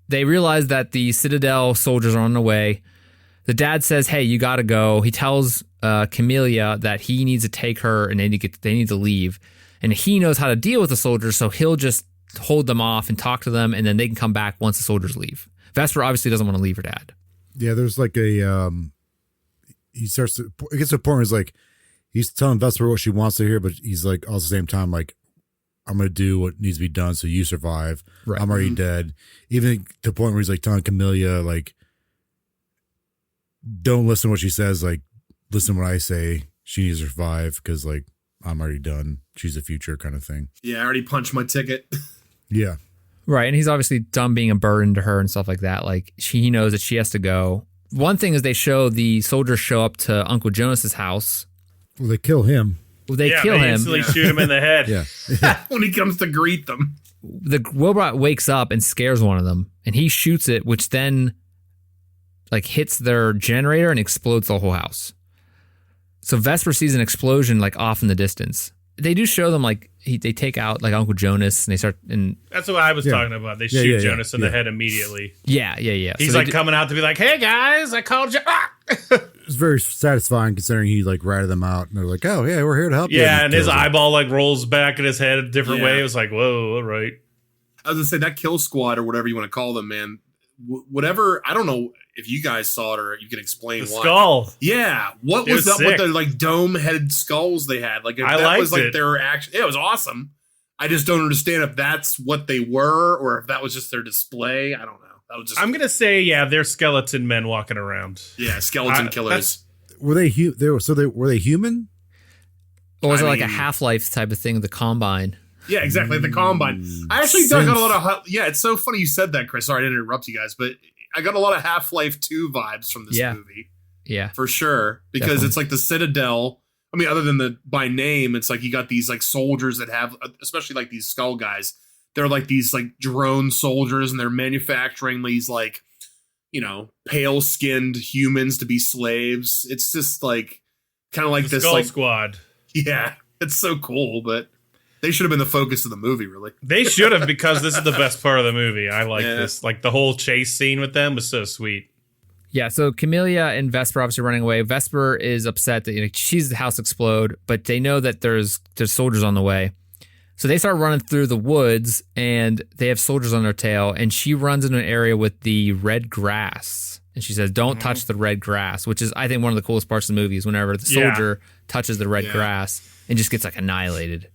They realize that the Citadel soldiers are on the way. The dad says, "Hey, you got to go." He tells Camellia that he needs to take her, and they need to leave. And he knows how to deal with the soldiers, so he'll just hold them off and talk to them, and then they can come back once the soldiers leave. Vesper obviously doesn't want to leave her dad. Yeah, there's he starts to, it gets to a point where he's telling Vesper what she wants to hear, but he's all at the same time, I'm going to do what needs to be done so you survive. Right. I'm already dead. Even to the point where he's telling Camellia, don't listen to what she says. Listen to what I say. She needs to survive because, I'm already done. She's the future kind of thing. Yeah, I already punched my ticket. Yeah. Right, and he's obviously done being a burden to her and stuff like that. He knows that she has to go. One thing is they show the soldiers show up to Uncle Jonas's house. Well, they kill him. They kill him. Instantly shoot him in the head. Yeah. When he comes to greet them. The robot wakes up and scares one of them, and he shoots it, which then hits their generator and explodes the whole house. So Vesper sees an explosion off in the distance. They do show them they take out Uncle Jonas and they start and That's what I was talking about. They shoot Jonas in the head immediately. yeah. He's So coming out to be "Hey guys, I called you." Ah! It's very satisfying considering he ratted them out and they're like, "Oh yeah, we're here to help you." Yeah, and his kills him. eyeball rolls back in his head a different way. It was whoa, all right. I was going to say that kill squad or whatever you want to call them, man. Whatever. I don't know if you guys saw it or you can explain The why. skull. Yeah. What It was was up with sick. the dome-headed skulls they had? If I that liked was it. their action. Yeah, it was awesome. I just don't understand if that's what they were or if that was just their display. I don't know. That was just I'm gonna say, they're skeleton men walking around. skeleton killers. Were they were they human? or was I it a mean- Half-Life type of thing with the Combine? Yeah, exactly. The Combine. I actually got a lot of. Yeah, it's so funny you said that, Chris. Sorry, I didn't interrupt you guys, but I got a lot of Half-Life 2 vibes from this movie. Yeah. For sure, because Definitely. it's like the Citadel. I mean, other than by name, it's you got these soldiers that have, especially these skull guys. They're these drone soldiers, and they're manufacturing these pale skinned humans to be slaves. It's just kind of The this Skull Squad. yeah, it's so cool, but they should have been the focus of the movie, really. They should have, because this is the best part of the movie. I like Yeah. this. The whole chase scene with them was so sweet. Yeah, so Camellia and Vesper obviously running away. Vesper is upset that she sees the house explode, but they know that there's soldiers on the way. So they start running through the woods, and they have soldiers on their tail, and she runs into an area with the red grass. And she says, don't touch the red grass, which is, I think, one of the coolest parts of the movie is whenever the soldier touches the red grass and just gets like annihilated.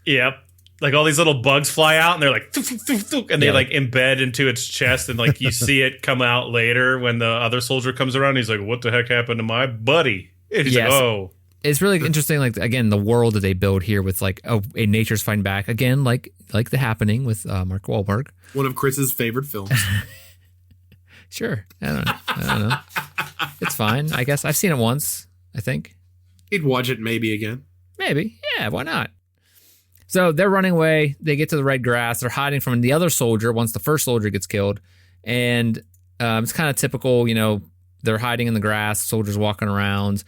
Yep. Like all these little bugs fly out and they're like, thuk, thuk, thuk, thuk, and they like embed into its chest. And like you see it come out later when the other soldier comes around. He's like, what the heck happened to my buddy? And he's like, oh. It's really interesting. Like, again, the world that they build here with like a nature's fighting back. Again, like The Happening with Mark Wahlberg. One of Chris's favorite films. Sure. I don't know. It's fine. I guess I've seen it once, I think. He'd watch it maybe again. Maybe. Yeah, why not? So they're running away. They get to the red grass. They're hiding from the other soldier once the first soldier gets killed. And it's kind of typical, they're hiding in the grass, soldiers walking around.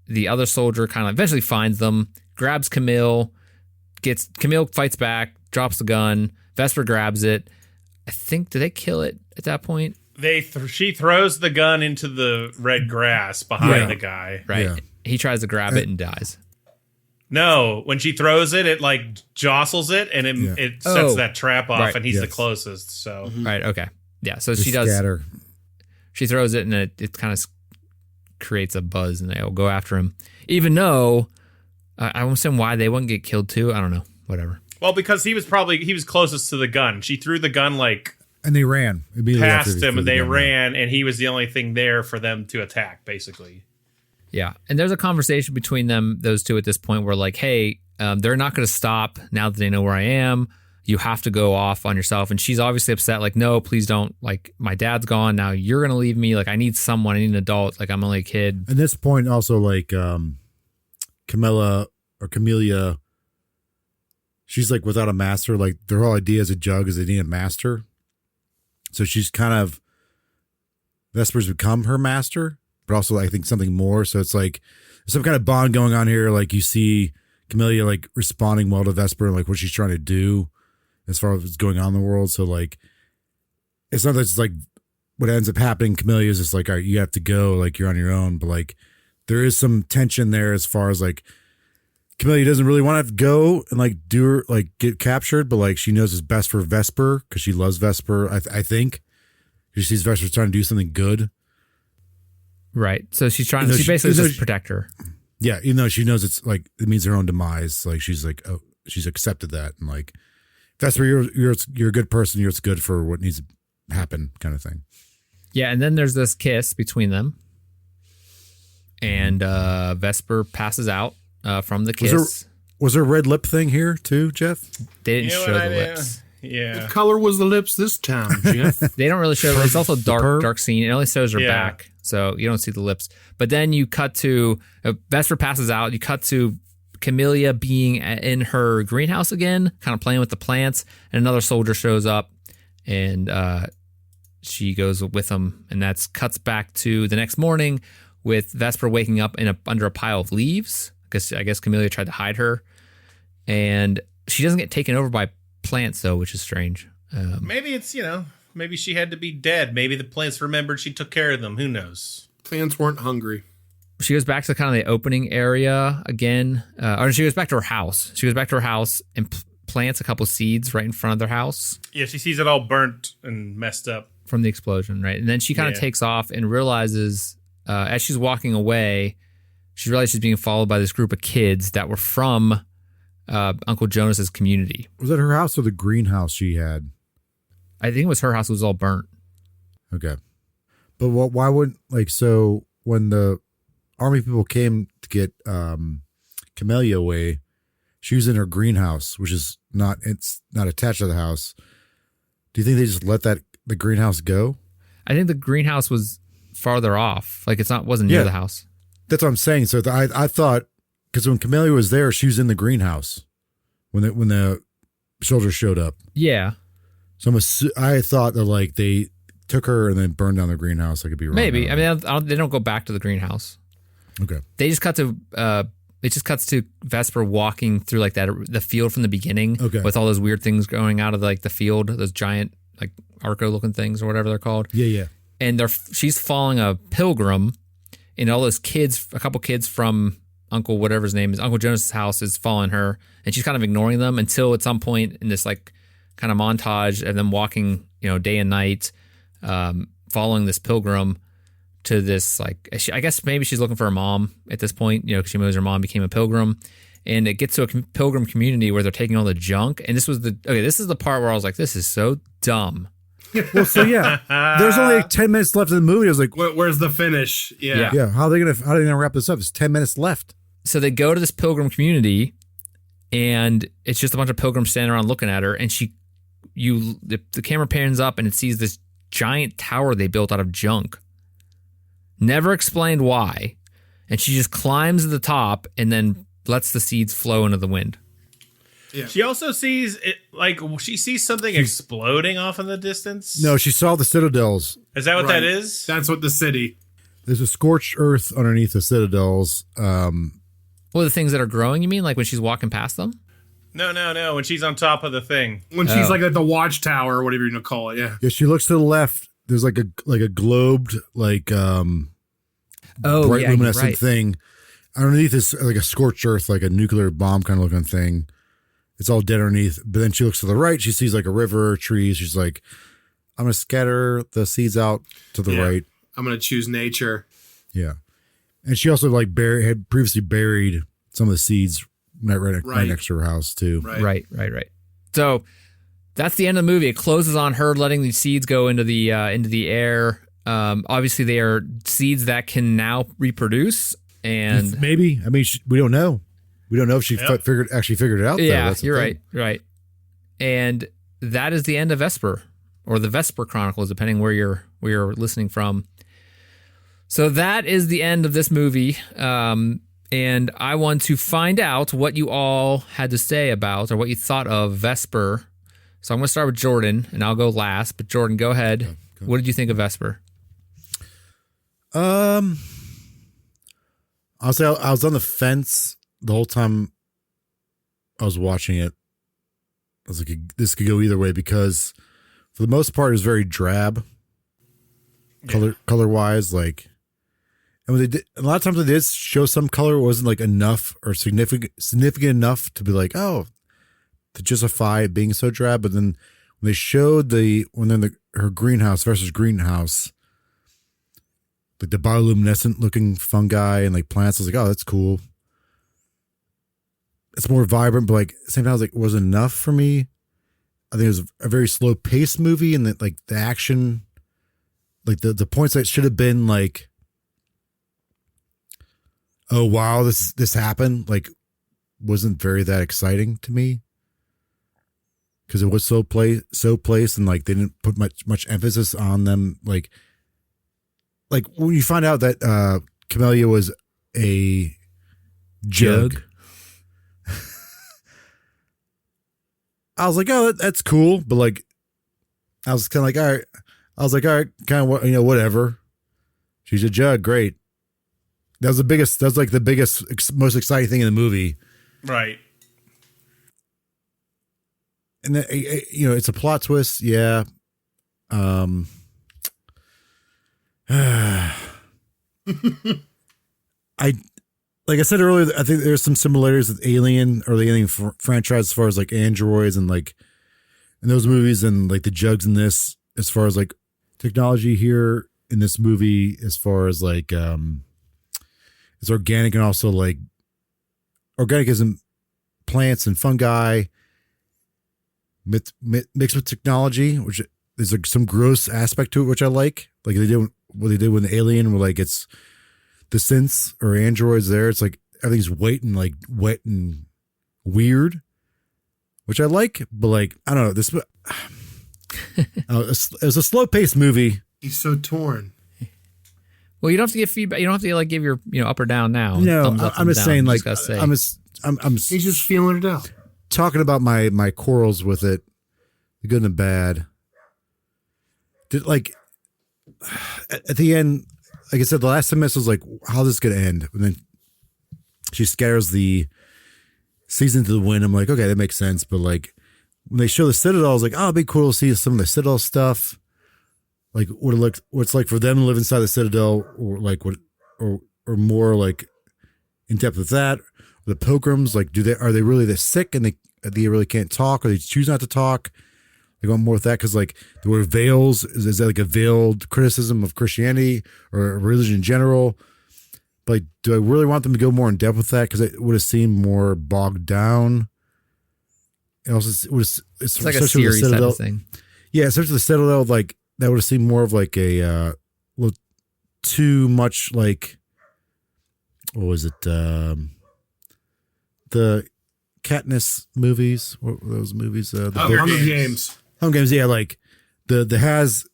The other soldier kind of eventually finds them, grabs Camille, Camille fights back, drops the gun. Vesper grabs it. I think, did they kill it at that point? She throws the gun into the red grass behind the guy. Right. Yeah. He tries to grab it and dies. No, when she throws it, it like jostles it and it sets that trap off, and he's the closest. So Right. Okay. Yeah. So Just she does. scatter. She throws it and it kind of creates a buzz, and they'll go after him. Even though I won't say why they wouldn't get killed too. I don't know. Whatever. Well, because he was closest to the gun. She threw the gun like And they ran. Past him, and they ran, and he was the only thing there for them to attack, basically. Yeah. And there's a conversation between those two at this point where like, hey, they're not going to stop now that they know where I am. You have to go off on yourself. And she's obviously upset, like, no, please don't. Like, my dad's gone. Now you're going to leave me. Like, I need someone. I need an adult. Like, I'm only a kid. At this point, also, like, Camellia, she's like without a master. Like, their whole idea as a jug is they need a master. So she's kind of, Vesper's become her master, but also I think something more. So it's like some kind of bond going on here. Like you see Camellia like responding well to Vesper and like what she's trying to do as far as what's going on in the world. So like, it's not that it's like what ends up happening. Camellia is just like, all right, you have to go, like you're on your own. But like there is some tension there as far as like Camellia doesn't really want to go and like do her, like get captured, but like she knows it's best for Vesper because she loves Vesper. I think she sees Vesper trying to do something good. Right. So she's trying. She basically just protect her. Yeah, even though she knows it's like it means her own demise. Like she's like, oh, she's accepted that, and like Vesper, you're a good person. You're good for what needs to happen, kind of thing. Yeah, and then there's this kiss between them, and Vesper passes out from the kiss. Was there a red lip thing here too, Jeff? They didn't show the lips. Yeah. What color was the lips this time, Jeff? They don't really show. It's also dark scene. It only shows her back, so you don't see the lips. But then you cut to Vesper passes out. You cut to Camellia being in her greenhouse again, kind of playing with the plants, and another soldier shows up, and she goes with him, and that's cuts back to the next morning with Vesper waking up under a pile of leaves because I guess Camellia tried to hide her, and she doesn't get taken over by plants though, which is strange. Maybe it's maybe she had to be dead. Maybe the plants remembered she took care of them. Who knows? Plants weren't hungry. She goes back to kind of the opening area again, or she goes back to her house. She goes back to her house and plants a couple seeds right in front of their house. Yeah, she sees it all burnt and messed up from the explosion, right? And then she kind of takes off and realizes as she's walking away, she realizes she's being followed by this group of kids that were from Uncle Jonas's community. Was that her house or the greenhouse she had? I think it was her house. It was all burnt. Okay. But why wouldn't, like, so when the army people came to get Camellia away, she was in her greenhouse, which is not attached to the house. Do you think they just let the greenhouse go? I think the greenhouse was farther off. Like wasn't near the house. That's what I'm saying. So I thought, because when Camellia was there, she was in the greenhouse when the soldiers showed up. Yeah. So I thought that like they took her and then burned down the greenhouse. I could be wrong. Maybe. I mean, they don't go back to the greenhouse. Okay. They just cut to. It just cuts to Vesper walking through like the field from the beginning, with all those weird things going out of like the field, those giant like Arco looking things or whatever they're called. Yeah. and she's following a pilgrim, and all those kids, a couple kids from Uncle whatever his name is, Uncle Jonas's house is following her, and she's kind of ignoring them until at some point in this like kind of montage of them walking, day and night, following this pilgrim to this like, I guess maybe she's looking for her mom at this point, because she knows her mom became a pilgrim, and it gets to a pilgrim community where they're taking all the junk, and this is the part where I was like, this is so dumb. Well, so yeah, there's only like 10 minutes left in the movie. I was like, Where's the finish? Yeah. yeah, how are they gonna wrap this up? It's 10 minutes left. So they go to this pilgrim community, and it's just a bunch of pilgrims standing around looking at her, and the camera pans up and it sees this giant tower they built out of junk. Never explained why. And she just climbs to the top and then lets the seeds flow into the wind. Yeah. She also sees it, like she sees something exploding off in the distance. No, she saw the citadels. Is that what that is? That's what the city. There's a scorched earth underneath the citadels. Well, the things that are growing, you mean? Like when she's walking past them? No. When she's on top of the thing. When she's like at the watchtower or whatever you're gonna call it, yeah. Yeah, she looks to the left. There's like a globed bright luminescent thing. Underneath is like a scorched earth, like a nuclear bomb kind of looking thing. It's all dead underneath. But then she looks to the right. She sees like a river, trees. She's like, I'm gonna scatter the seeds out to the right. I'm gonna choose nature. Yeah. And she also like had previously buried some of the seeds right next to her house too. Right. So that's the end of the movie. It closes on her letting these seeds go into the air. Obviously, they are seeds that can now reproduce, and maybe. I mean, we don't know. We don't know if she figured it out. Yeah, you're right. And that is the end of Vesper, or the Vesper Chronicles, depending where you're listening from. So that is the end of this movie. And I want to find out what you all had to say about, or what you thought of Vesper. So I'm going to start with Jordan, and I'll go last. But Jordan, go ahead. Okay. What did you think of Vesper? I'll say I was on the fence the whole time I was watching it. I was like, this could go either way, because for the most part, it was very drab, color wise. Like, and when they did, a lot of times they did show some color, it wasn't like enough or significant enough to be like, oh, to justify it being so drab. But then when they showed her greenhouse versus greenhouse, like the bioluminescent looking fungi and like plants, I was like, oh, that's cool. It's more vibrant, but like at the same time, I was like, it wasn't enough for me. I think it was a very slow paced movie, and that like the action, like the points that should have been like, oh wow, this happened, like wasn't very that exciting to me, because it was so placed, and like they didn't put much emphasis on them. Like when you find out that Camellia was a jug. I was like, oh, that's cool. But like, I was kind of like, all right. I was like, all right, kind of, whatever. She's a jug. Great. That was the biggest, most exciting thing in the movie. Right. And then, it's a plot twist. Yeah. Like I said earlier, I think there's some similarities with Alien or the Alien franchise as far as like androids and like in those movies, and like the jugs in this, as far as like technology here in this movie, as far as like it's organic, and also like organic isn't plants and fungi mixed with technology, which there's like some gross aspect to it, which I like they did what they did with the Alien, where like it's the synths or androids there. It's like everything's wet and weird, which I like. But like, I don't know, this. It was a slow paced movie. He's so torn. Well, you don't have to give feedback. You don't have to like give your up or down now. No, I'm just saying like He's just feeling it out. Talking about my quarrels with it, the good and the bad. Like at the end, like I said, the last 10 minutes was like, how's this going to end? And then she scatters the seeds into the wind. I'm like, okay, that makes sense. But like when they show the Citadel, I was like, oh, it'd be cool to see some of the Citadel stuff. like what it's like for them to live inside the Citadel, or like or more like in depth with that. The Pilgrims, like, are they really sick and they really can't talk, or they choose not to talk? They want more with that because like the word veils is that like a veiled criticism of Christianity or religion in general? But like, do I really want them to go more in depth with that? Because it would have seemed more bogged down. It also it's like a series type of thing. Yeah, especially the Citadel, like that would have seemed more of like a little too much like, what was it? The Katniss movies. What were those movies? The Hunger Games. Hunger Games. Yeah, like the haves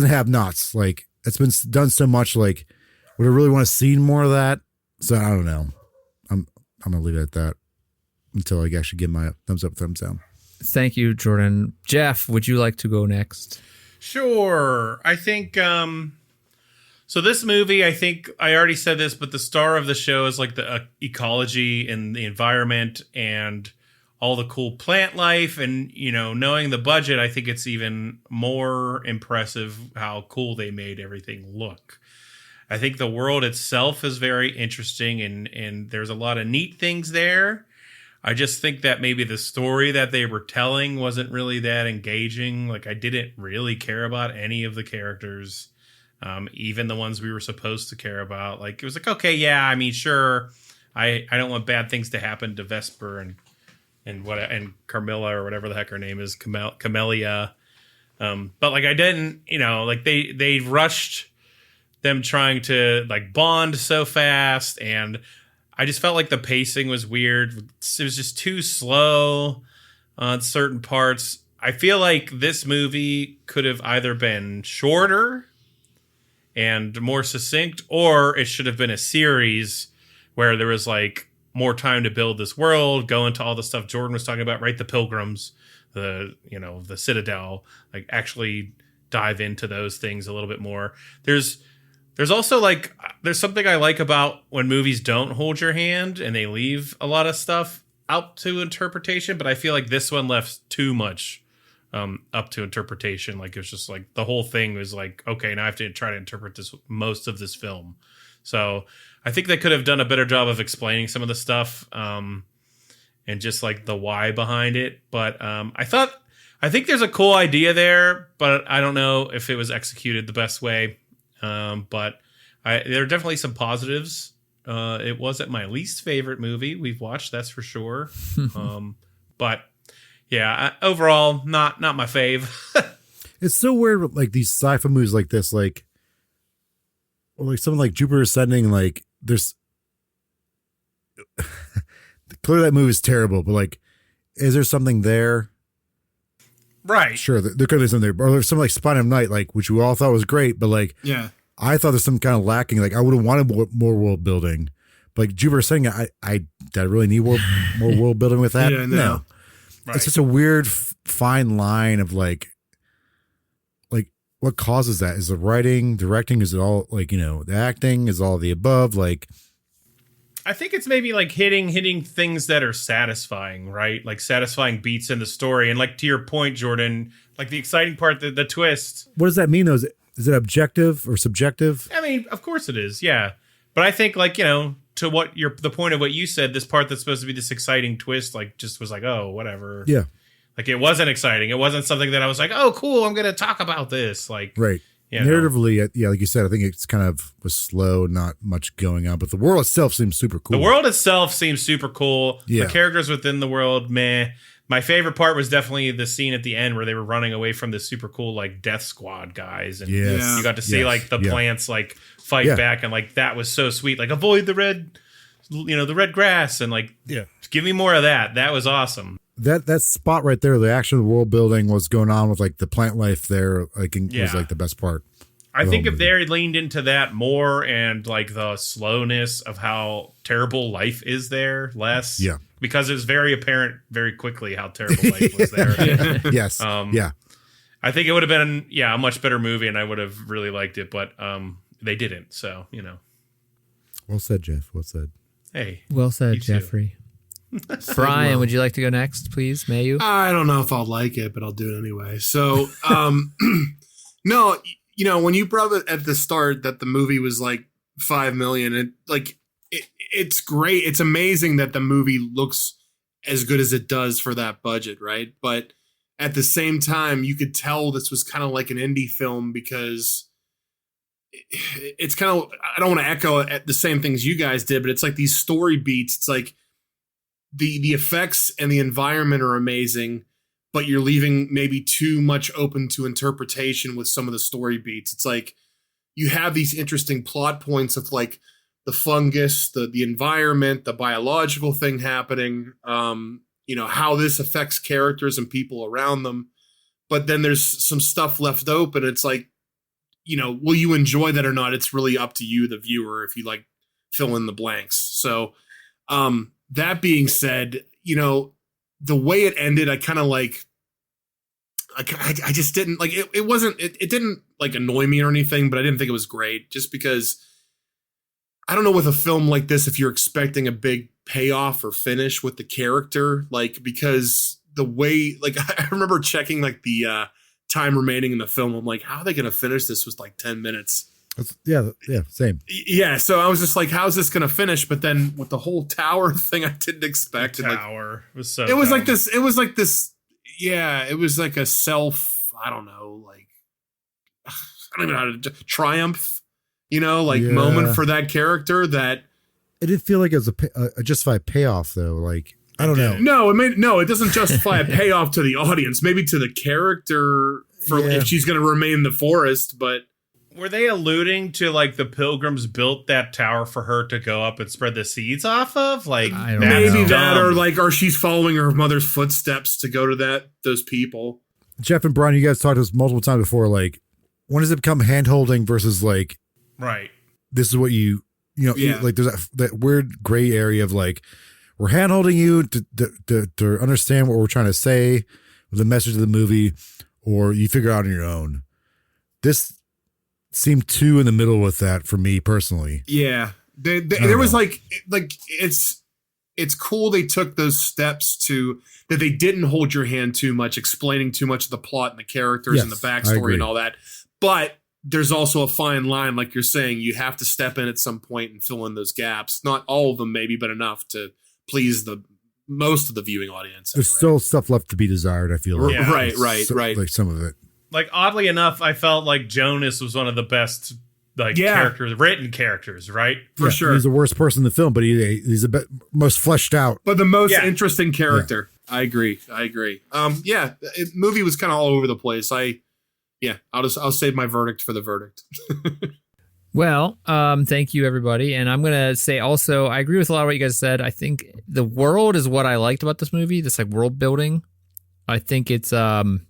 and have-nots. Like it's been done so much. Like, would I really want to see more of that? So I don't know. I'm gonna leave it at that until I actually give my thumbs up, thumbs down. Thank you, Jordan. Jeff, would you like to go next? Sure. I think so this movie, I think I already said this, but the star of the show is like the ecology and the environment and all the cool plant life. And, you know, knowing the budget, I think it's even more impressive how cool they made everything look. I think the world itself is very interesting and there's a lot of neat things there. I just think that maybe the story that they were telling wasn't really that engaging. Like, I didn't really care about any of the characters. Even the ones we were supposed to care about. Like, it was like, okay, yeah, I mean, sure, I don't want bad things to happen to Vesper and Carmilla or whatever the heck her name is, Camellia. But like, I didn't, you know, like they rushed them trying to like bond so fast, and I just felt like the pacing was weird. It was just too slow on certain parts. I feel like this movie could have either been shorter and more succinct, or it should have been a series where there was like more time to build this world, go into all the stuff Jordan was talking about, right? The Pilgrims, the Citadel, like actually dive into those things a little bit more. There's also like, there's something I like about when movies don't hold your hand and they leave a lot of stuff out to interpretation, but I feel like this one left too much up to interpretation. Like, it was just like the whole thing was like, okay, now I have to try to interpret most of this film. So I think they could have done a better job of explaining some of the stuff and just like the why behind it. But I think there's a cool idea there, but I don't know if it was executed the best way. But there are definitely some positives. It wasn't my least favorite movie we've watched, that's for sure. But yeah, overall, not my fave. It's so weird with like these sci-fi movies like this, like, or like something like Jupiter Ascending. Like, there's clearly that movie is terrible, but like, is there something there? Right. Sure, there could be something there. Or there's something like Spine of Night, like, which we all thought was great, but like, yeah, I thought there's some kind of lacking. Like, I would have wanted more world building. But like Jupiter Ascending, I really need more world building with that. Yeah, no. Right. It's just a weird fine line of like what causes that? Is the writing, directing? Is it all like, the acting? Is all the above? Like, I think it's maybe like hitting things that are satisfying, right? Like satisfying beats in the story. And like, to your point, Jordan, like the exciting part, the twist. What does that mean though? Is it objective or subjective? I mean, of course it is. Yeah. But I think like, to the point of what you said, this part that's supposed to be this exciting twist, like just was like, oh, whatever. Yeah. Like, it wasn't exciting. It wasn't something that I was like, oh, cool, I'm going to talk about this. Like, right. Narratively, yeah, like you said, I think it's kind of was slow, not much going on, but the world itself seems super cool. The world itself seems super cool. Yeah. The characters within the world, meh. My favorite part was definitely the scene at the end where they were running away from the super cool, like, Death Squad guys. And yes. you got to see, like, the plants, like, fight back. And, like, that was so sweet. Like, avoid the red grass. And, like, give me more of that. That was awesome. That spot right there, the action of the world building was going on with like the plant life there, like was like the best part. I think if they leaned into that more and like the slowness of how terrible life is there less, because it was very apparent very quickly how terrible life was there. Yes, I think it would have been a much better movie, and I would have really liked it, but they didn't. So Well said, Jeff. Well said. Hey, well said, Jeffrey. Brian, would you like to go next, please? May you? I don't know if I'll like it, but I'll do it anyway. So, No, when you brought it at the start that the movie was like 5 million, it's great. It's amazing that the movie looks as good as it does for that budget, right? But at the same time, you could tell this was kind of like an indie film because it's kind of, I don't want to echo the same things you guys did, but it's like these story beats. It's like the effects and the environment are amazing, but you're leaving maybe too much open to interpretation with some of the story beats. It's like you have these interesting plot points of like the fungus, the environment, the biological thing happening, how this affects characters and people around them. But then there's some stuff left open. It's like, will you enjoy that or not? It's really up to you, the viewer, if you like fill in the blanks. So that being said, the way it ended, I kind of like, I just didn't like it. It didn't like annoy me or anything, but I didn't think it was great just because I don't know with a film like this, if you're expecting a big payoff or finish with the character, like, because the way, like, I remember checking like the time remaining in the film. I'm like, how are they going to finish this with like 10 minutes? Yeah, same. Yeah, so I was just like, how's this going to finish? But then with the whole tower thing, I didn't expect the tower. Like, was so it was dumb. like this. It was like this. Yeah, it was like a I don't know, like, I don't even know how to triumph. Moment for that character that it didn't feel like it was a justified payoff though. Like, I don't know. No, it doesn't justify a payoff to the audience, maybe to the character if she's going to remain in the forest. But were they alluding to like the pilgrims built that tower for her to go up and spread the seeds off of? Like, maybe that, or she's following her mother's footsteps to go to those people. Jeff and Brian, you guys talked to us multiple times before. Like, when does it become hand holding versus like, right? This is what like there's that weird gray area of like, we're hand holding you to understand what we're trying to say, the message of the movie, or you figure it out on your own. This seemed too in the middle with that for me personally. Yeah, there was like it's cool they took those steps to that they didn't hold your hand too much, explaining too much of the plot and the characters and the backstory and all that, but there's also a fine line, like you're saying, you have to step in at some point and fill in those gaps. Not all of them, maybe, but enough to please the most of the viewing audience. There's still stuff left to be desired, I feel like. Yeah. Right. Like some of it. Like, oddly enough, I felt like Jonas was one of the best written characters, right? For sure. He's the worst person in the film, but he's the most fleshed out. But the most interesting character. Yeah. I agree. Movie was kind of all over the place. I'll save my verdict for the verdict. Well, thank you, everybody. And I'm going to say also, I agree with a lot of what you guys said. I think the world is what I liked about this movie, this like world building. I think it's the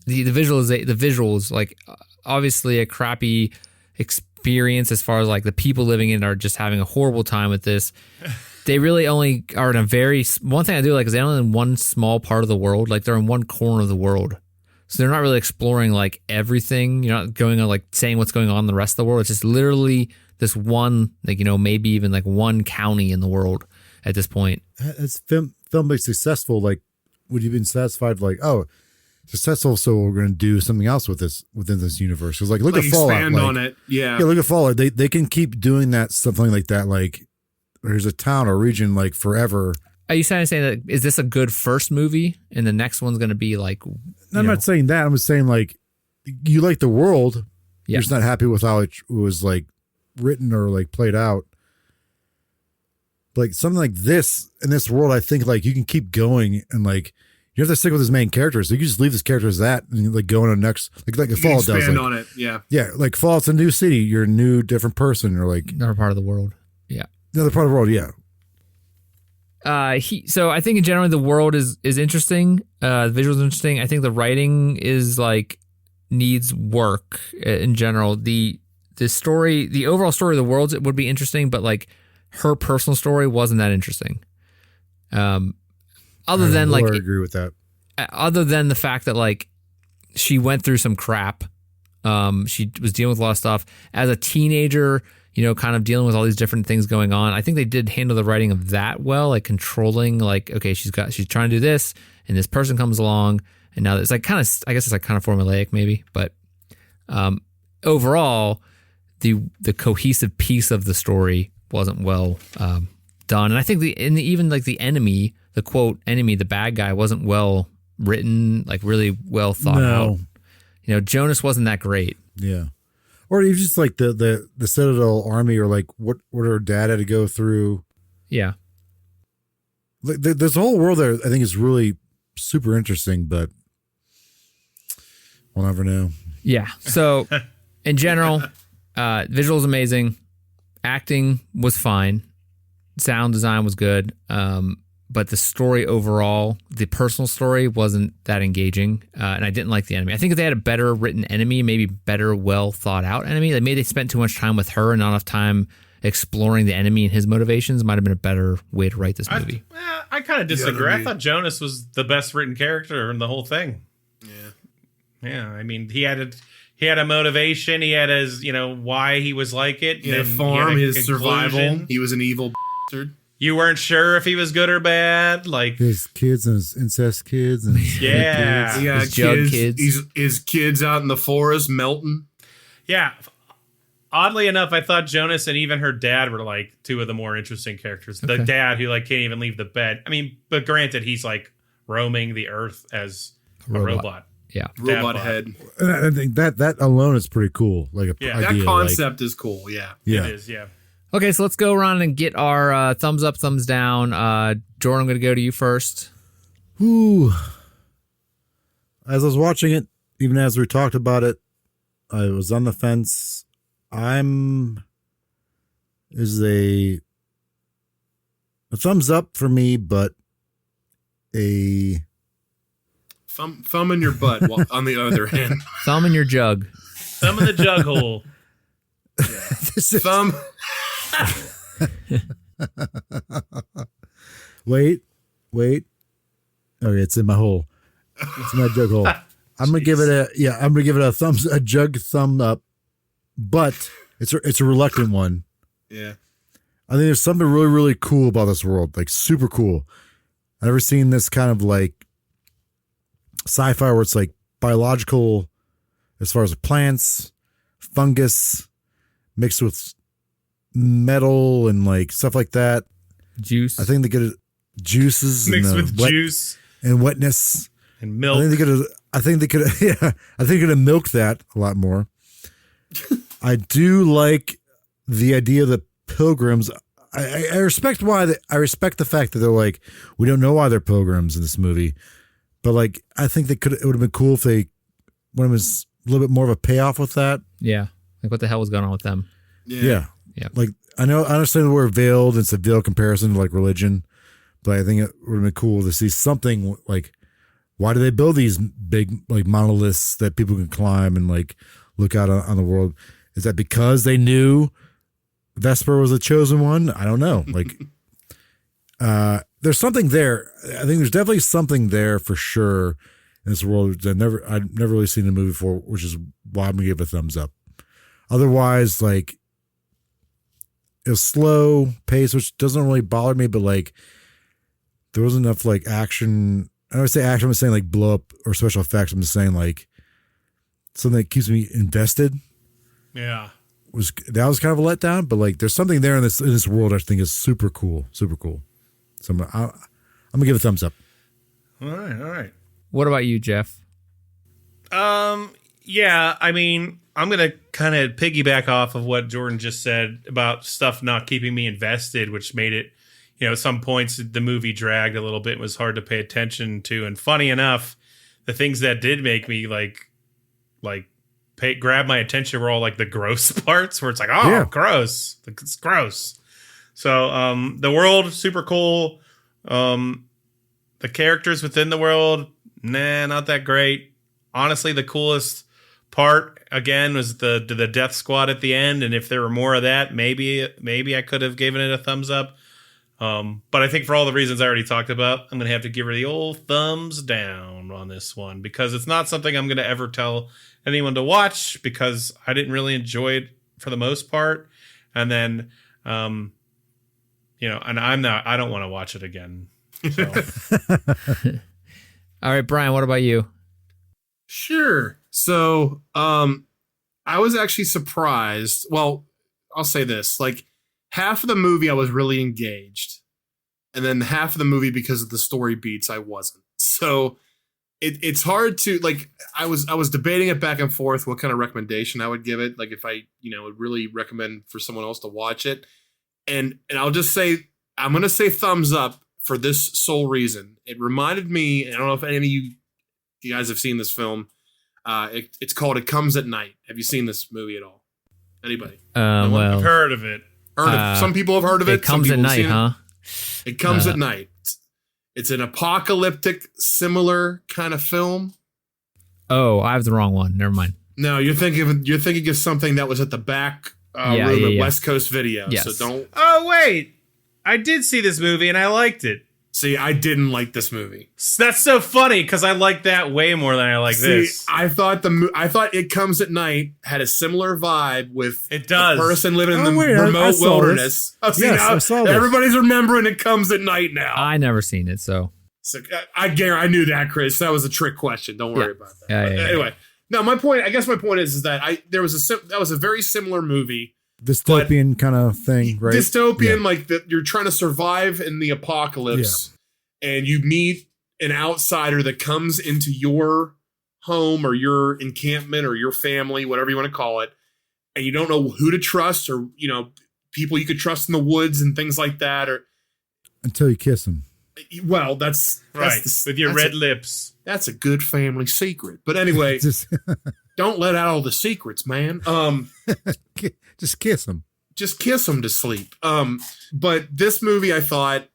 visuals, like obviously a crappy experience as far as like the people living in it are just having a horrible time with this. They really only are in one thing I do like is they're only in one small part of the world. Like they're in one corner of the world. So they're not really exploring like everything. You're not going on like saying what's going on in the rest of the world. It's just literally this one, like, maybe even like one county in the world at this point. As film is successful, like, would you have been satisfied? Like, oh, successful, so we're going to do something else with this within this universe. Because look at Fallout. Expand on it. Yeah. Yeah, look at Fallout. They can keep doing that, something like that. Like, there's a town or region like forever. Are you saying that is this a good first movie and the next one's going to be like? I'm not saying that. I'm saying like you like the world. Yeah. You're just not happy with how it was like written or like played out. Like something like this in this world, I think like you can keep going and like you have to stick with his main character. So you can just leave this character as that and like go on to the next like Fallout does. Expand like, on it. Yeah. Yeah. Like Fallout's a new city. You're a new different person or like another part of the world. Yeah. Another part of the world. Yeah. So I think in general the world is interesting. The visuals are interesting. I think the writing is like needs work in general. The story, the overall story of the world would be interesting, but like her personal story wasn't that interesting. Other than like, I agree with that. Other than the fact that like she went through some crap. She was dealing with a lot of stuff as a teenager. Kind of dealing with all these different things going on. I think they did handle the writing of that well, like controlling, like, okay, she's trying to do this, and this person comes along, and now it's like kind of, I guess it's like kind of formulaic maybe, but overall, the cohesive piece of the story wasn't well done, and I think even like the enemy, the quote enemy, the bad guy, wasn't well written, like really well thought out. You know, Jonas wasn't that great. Yeah. Or even just like the Citadel army, or like what her dad had to go through. Yeah. Like there's a whole world there I think is really super interesting, but we'll never know. Yeah. So in general, visuals amazing, acting was fine, sound design was good, but the story overall, the personal story, wasn't that engaging, and I didn't like the enemy. I think if they had a better written enemy, maybe better, well thought out enemy, like maybe they spent too much time with her and not enough time exploring the enemy and his motivations, might have been a better way to write this movie. I kind of disagree. I thought Jonas was the best written character in the whole thing. Yeah. I mean, he had a motivation. He had his, why he was like it. He had a farm, his survival. He was an evil bastard. You weren't sure if he was good or bad. Like his kids and his incest kids and his yeah, he got his jug kids. His kids out in the forest melting. Yeah. Oddly enough, I thought Jonas and even her dad were like two of the more interesting characters. The dad who like can't even leave the bed. I mean, but granted, he's like roaming the earth as a robot. Yeah, robot head. And I think that alone is pretty cool. Like idea, that concept is cool. Yeah, it is. Yeah. Okay, so let's go around and get our thumbs up, thumbs down. Jordan, I'm going to go to you first. Ooh. As I was watching it, even as we talked about it, I was on the fence. Is a thumbs up for me, but a thumb in your butt. On the other hand, thumb in your jug. Thumb in the jug hole. Yeah. Thumb. Wait. Okay, it's in my hole. It's in my jug hole. I'm gonna give it a jug thumb up, but it's a reluctant one. Yeah. I think there's something really, really cool about this world, like super cool. I've never seen this kind of like sci-fi where it's like biological as far as plants, fungus, mixed with metal and like stuff like that. Juice. I think they get juices mixed with juice and wetness and milk. I think they could have milked that a lot more. I do like the idea of the pilgrims. I respect I respect the fact that they're like, we don't know why they're pilgrims in this movie, but like I think it would have been cool if when it was a little bit more of a payoff with that. Yeah, like what the hell was going on with them? Yeah. Yeah. Like I understand the word veiled. It's a veiled comparison to like religion, but I think it would have been cool to see something like, why do they build these big like monoliths that people can climb and like look out on the world? Is that because they knew Vesper was the chosen one? I don't know. Like, there's something there. I think there's definitely something there for sure in this world that I've never really seen in a movie before, which is why I'm gonna give it a thumbs up. Otherwise, like, it was slow pace, which doesn't really bother me, but like, there wasn't enough like action. I don't say action, I'm saying like blow up or special effects. I'm just saying like something that keeps me invested. Yeah. That was kind of a letdown, but like there's something there in this world I think is super cool. Super cool. So I'm gonna give it a thumbs up. All right. What about you, Jeff? Yeah, I mean, I'm going to kind of piggyback off of what Jordan just said about stuff not keeping me invested, which made it, at some points the movie dragged a little bit, was hard to pay attention to. And funny enough, the things that did make me grab my attention were all like the gross parts where it's like, gross. It's gross. So the world, super cool. The characters within the world, not that great. Honestly, the coolest part again was the death squad at the end, and if there were more of that, maybe I could have given it a thumbs up. But I think for all the reasons I already talked about, I'm gonna have to give her the old thumbs down on this one, because it's not something I'm gonna ever tell anyone to watch, because I didn't really enjoy it for the most part. And then and I don't want to watch it again. So. All right, Brian, what about you? Sure. So, I was actually surprised. Well, I'll say this: like half of the movie, I was really engaged, and then half of the movie, because of the story beats, I wasn't. So, it's hard to like. I was debating it back and forth what kind of recommendation I would give it. Like if I would really recommend for someone else to watch it, and I'll just say I'm gonna say thumbs up for this sole reason. It reminded me. I don't know if any of you guys have seen this film. It's called It Comes at Night. Have you seen this movie at all? Anybody? I've Well, heard of it. Some people have heard of it. it comes Some at people have night, seen huh? It comes at night. It's an apocalyptic, similar kind of film. Oh, I have the wrong one. Never mind. No, you're thinking of something that was at the back room at West Coast Video. Yes. So don't. Oh wait, I did see this movie and I liked it. See, I didn't like this movie. That's so funny because I like that way more than I like this. I thought It Comes at Night had a similar vibe with It does. a person living in the I remote saw wilderness. Oh, see, Yes, now I saw this. everybody's remembering It Comes at Night now. I never seen it, so So, I knew that, Chris. That was a trick question. Don't worry about that. Yeah. Anyway, no, my point is that that was a very similar movie. Dystopian kind of thing, right? Dystopian, like that you're trying to survive in the apocalypse, and you meet an outsider that comes into your home or your encampment or your family, whatever you want to call it, and you don't know who to trust, or people you could trust in the woods and things like that, or Until you kiss them. well, that's Right, with your red lips. That's a good family secret. But anyway, Just, don't let out all the secrets, man. just kiss them. Just kiss them to sleep. But this movie, I thought,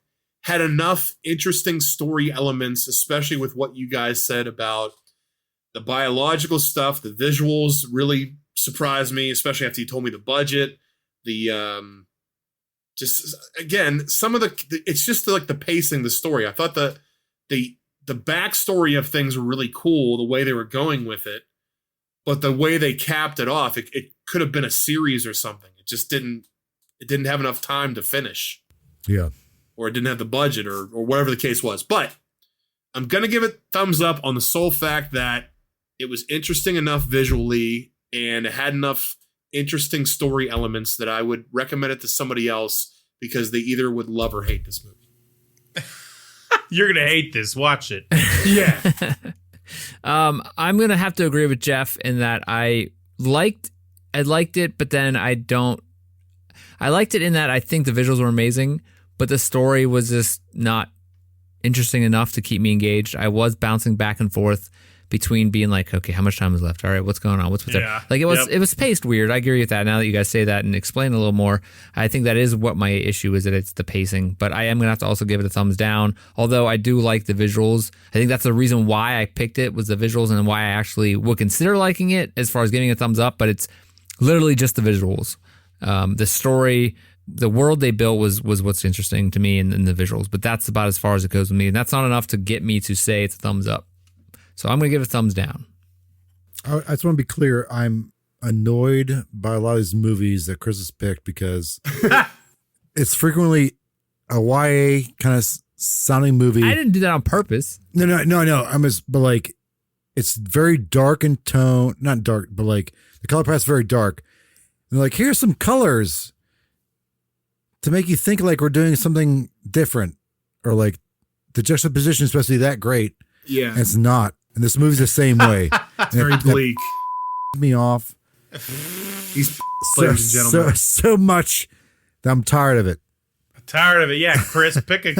had enough interesting story elements, especially with what you guys said about the biological stuff. The visuals really surprised me, especially after you told me the budget. Just again, some of it's just like the pacing, the story. I thought the backstory of things were really cool, the way they were going with it, but the way they capped it off, it could have been a series or something. It just didn't have enough time to finish. Yeah. Or it didn't have the budget or whatever the case was. But I'm going to give it thumbs up on the sole fact that it was interesting enough visually and it had enough interesting story elements that I would recommend it to somebody else because they either would love or hate this movie. You're gonna hate this. Watch it. Yeah. I'm gonna have to agree with Jeff in that I liked it, but then I liked it in that I think the visuals were amazing, but the story was just not interesting enough to keep me engaged. I was bouncing back and forth between being like, okay, how much time is left? All right, what's going on? What's there? Yeah. Like it was paced weird. I agree with that. Now that you guys say that and explain a little more, I think that is what my issue is, that it's the pacing. But I am gonna have to also give it a thumbs down. Although I do like the visuals. I think that's the reason why I picked it, was the visuals, and why I actually would consider liking it as far as giving it a thumbs up. But it's literally just the visuals. The story, the world they built was what's interesting to me in the visuals. But that's about as far as it goes with me, and that's not enough to get me to say it's a thumbs up. So I'm going to give it a thumbs down. I just want to be clear. I'm annoyed by a lot of these movies that Chris has picked because it's frequently a YA kind of sounding movie. I didn't do that on purpose. No. But like, it's very dark in tone. Not dark, but like the color palette's very dark. And like, here's some colors to make you think like we're doing something different, or like the juxtaposition is supposed to be that great. Yeah. And it's not. And this movie's the same way. It's very bleak. Me off Ladies and gentlemen. so much that I'm tired of it. Tired of it. Yeah, Chris, pick a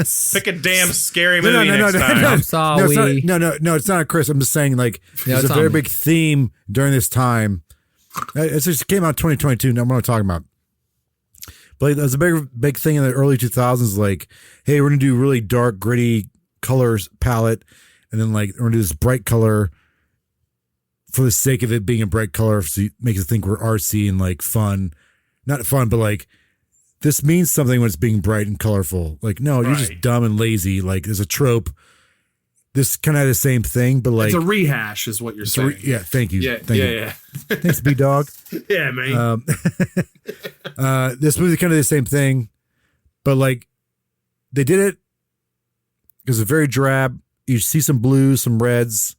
damn scary movie next time. I'm sorry. No, it's not Chris. I'm just saying, like, there's a very big theme during this time. It just came out in 2022. Now, what I'm talking about. But like, there's a big thing in the early 2000s, like, hey, we're going to do really dark, gritty colors palette. And then, like, we're going to do this bright color for the sake of it being a bright color. So it makes it think we're artsy and, like, fun. Not fun, but, like, this means something when it's being bright and colorful. Like, no, you're just dumb and lazy. Like, there's a trope. This kind of had the same thing, but, like... It's a rehash is what you're saying. Yeah, thank you. Yeah. Thanks, B-Dog. Yeah, man. This movie kind of the same thing, but, like, they did it because it's very drab. You see some blues, some reds,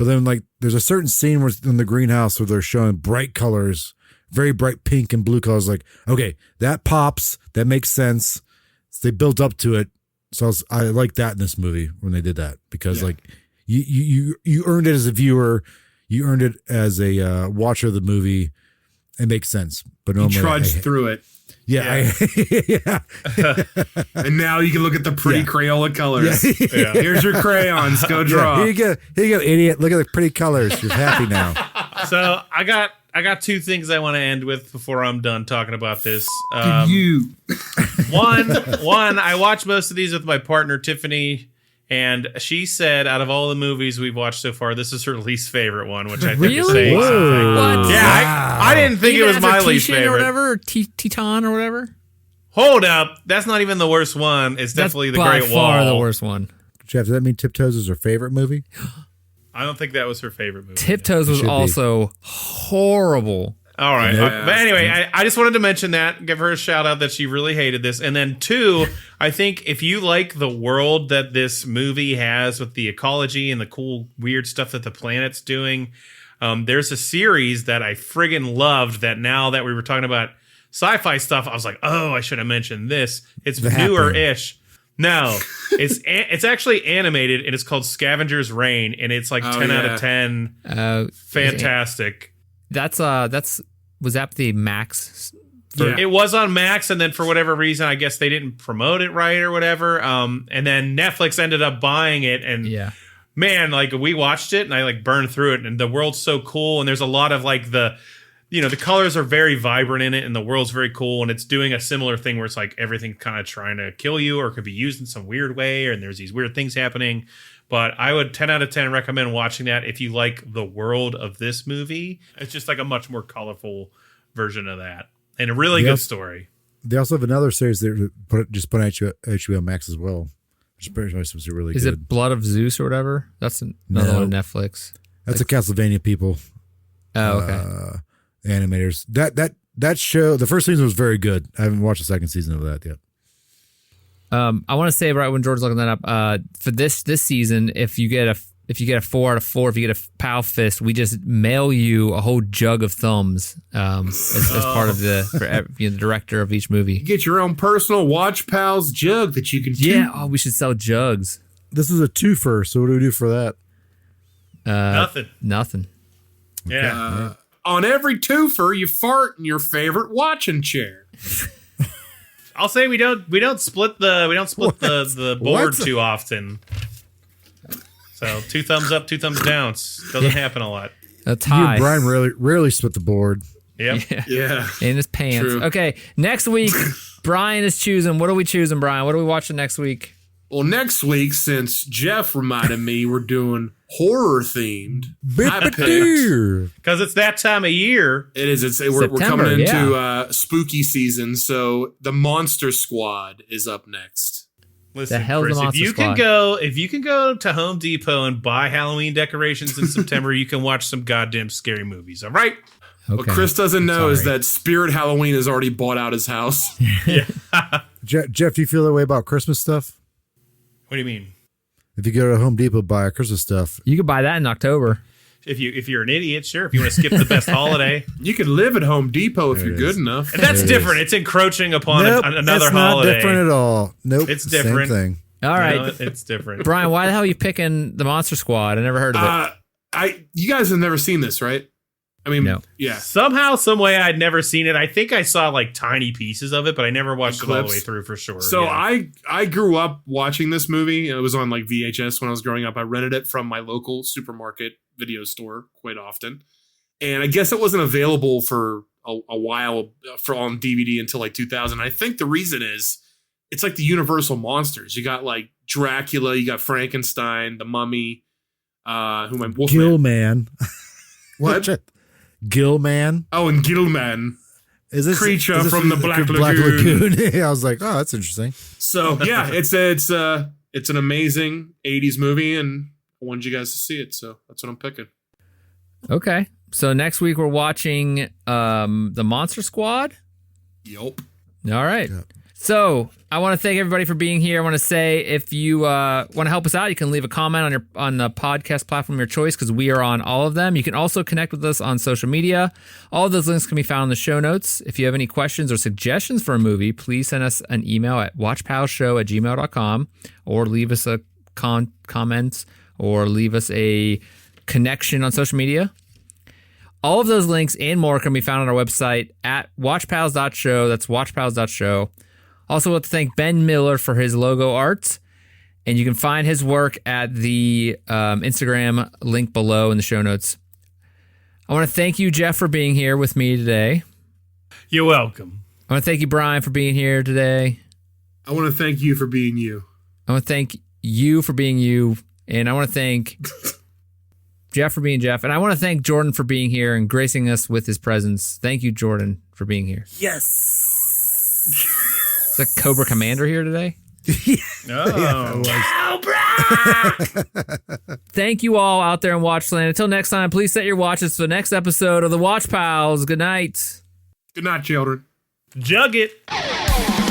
But then like there's a certain scene where in the greenhouse where they're showing bright colors, very bright pink and blue colors. Like, okay, that pops. That makes sense. So they built up to it. So I like that in this movie when they did that because like you earned it as a viewer. You earned it as a watcher of the movie. It makes sense. But normally you trudged through it. Yeah. And now you can look at the pretty Crayola colors. Yeah. Here's your crayons. Go draw. Here you go, idiot. Look at the pretty colors. You're happy now. So I got two things I want to end with before I'm done talking about this. One, I watched most of these with my partner Tiffany, and she said out of all the movies we've watched so far, this is her least favorite one, which I think is saying something. What? Yeah, I didn't think it was my least favorite. Or whatever, Teton or whatever. Hold up, that's not even the worst one. It's definitely The Great Wall. By far the worst one. Jeff, does that mean Tiptoes is her favorite movie? I don't think that was her favorite movie. Tiptoes was also horrible. All right. But anyway, I just wanted to mention that, give her a shout out that she really hated this. And then two, I think if you like the world that this movie has with the ecology and the cool, weird stuff that the planet's doing, there's a series that I friggin' loved that now that we were talking about sci-fi stuff, I was like, oh, I should have mentioned this. It's newer-ish. No, it's actually animated and it's called Scavenger's Reign and it's like 10 out of 10. Fantastic. Was that the Max? It was on Max, and then for whatever reason, I guess they didn't promote it right or whatever. And then Netflix ended up buying it, and man, like we watched it, and I like burned through it, and the world's so cool, and there's a lot of like the colors are very vibrant in it, and the world's very cool, and it's doing a similar thing where it's like everything kind of trying to kill you or could be used in some weird way, and there's these weird things happening. But I would 10 out of 10 recommend watching that if you like the world of this movie. It's just like a much more colorful version of that. And a really good story. They also have another series that just put on HBO Max as well. Which was really good. Is it Blood of Zeus or whatever? That's another one on Netflix. That's a Castlevania people. Oh, okay. Animators. That show, the first season was very good. I haven't watched the second season of that yet. I want to say right when George's looking that up, for this season, if you get a 4 out of 4, if you get a PAL fist, we just mail you a whole jug of thumbs as part of the director of each movie. You get your own personal Watch Pals jug that you can keep. Yeah, we should sell jugs. This is a twofer, so what do we do for that? Nothing. Yeah. On every twofer, you fart in your favorite watching chair. I'll say we don't split the board too often. So 2 thumbs up, 2 thumbs down. Doesn't happen a lot. A tie. You and Brian rarely split the board. Yep. Yeah. In his pants. True. Okay, next week, Brian is choosing. What are we choosing, Brian? What are we watching next week? Well, next week, since Jeff reminded me, we're doing horror themed. Because it's that time of year. It is. We're coming into spooky season, so the Monster Squad is up next. Listen, Chris, if you can go to Home Depot and buy Halloween decorations in September, you can watch some goddamn scary movies. All right. Okay. What Chris doesn't know is that Spirit Halloween has already bought out his house. Yeah. Jeff, do you feel that way about Christmas stuff? What do you mean? If you go to Home Depot, buy Christmas stuff, you can buy that in October. If you're an idiot, sure. If you want to skip the best holiday, you can live at Home Depot if you're good enough. And that's different. It's encroaching upon another holiday. It's not different at all. Nope, it's different. Same thing. All right, no, it's different. Brian, why the hell are you picking the Monster Squad? I never heard of it. You guys have never seen this, right? I mean, no. Yeah. Somehow, some way, I'd never seen it. I think I saw like tiny pieces of it, but I never watched it all the way through for sure. So I grew up watching this movie. It was on like VHS when I was growing up. I rented it from my local supermarket video store quite often, and I guess it wasn't available for a while on DVD until like 2000. I think the reason is it's like the Universal monsters. You got like Dracula, you got Frankenstein, the Mummy, Wolfman. Gillman. What? Gillman. Oh, and Gillman. Is this creature from the Black Lagoon? I was like, oh, that's interesting. So yeah, it's an amazing 80s movie, and I wanted you guys to see it, so that's what I'm picking. Okay. So next week we're watching the Monster Squad. Yup. All right. Yep. So I want to thank everybody for being here. I want to say if you want to help us out, you can leave a comment on the podcast platform of your choice because we are on all of them. You can also connect with us on social media. All of those links can be found in the show notes. If you have any questions or suggestions for a movie, please send us an email at watchpals.show@gmail.com or leave us a comment or leave us a connection on social media. All of those links and more can be found on our website at watchpals.show. That's watchpals.show. Also, want to thank Ben Miller for his logo art. And you can find his work at the Instagram link below in the show notes. I want to thank you, Jeff, for being here with me today. You're welcome. I want to thank you, Brian, for being here today. I want to thank you for being you. I want to thank you for being you. And I want to thank Jeff for being Jeff. And I want to thank Jordan for being here and gracing us with his presence. Thank you, Jordan, for being here. Yes. Is that Cobra Commander here today? Oh. Thank you all out there in Watchland. Until next time, please set your watches for the next episode of the Watch Pals. Good night. Good night, children. Jug it.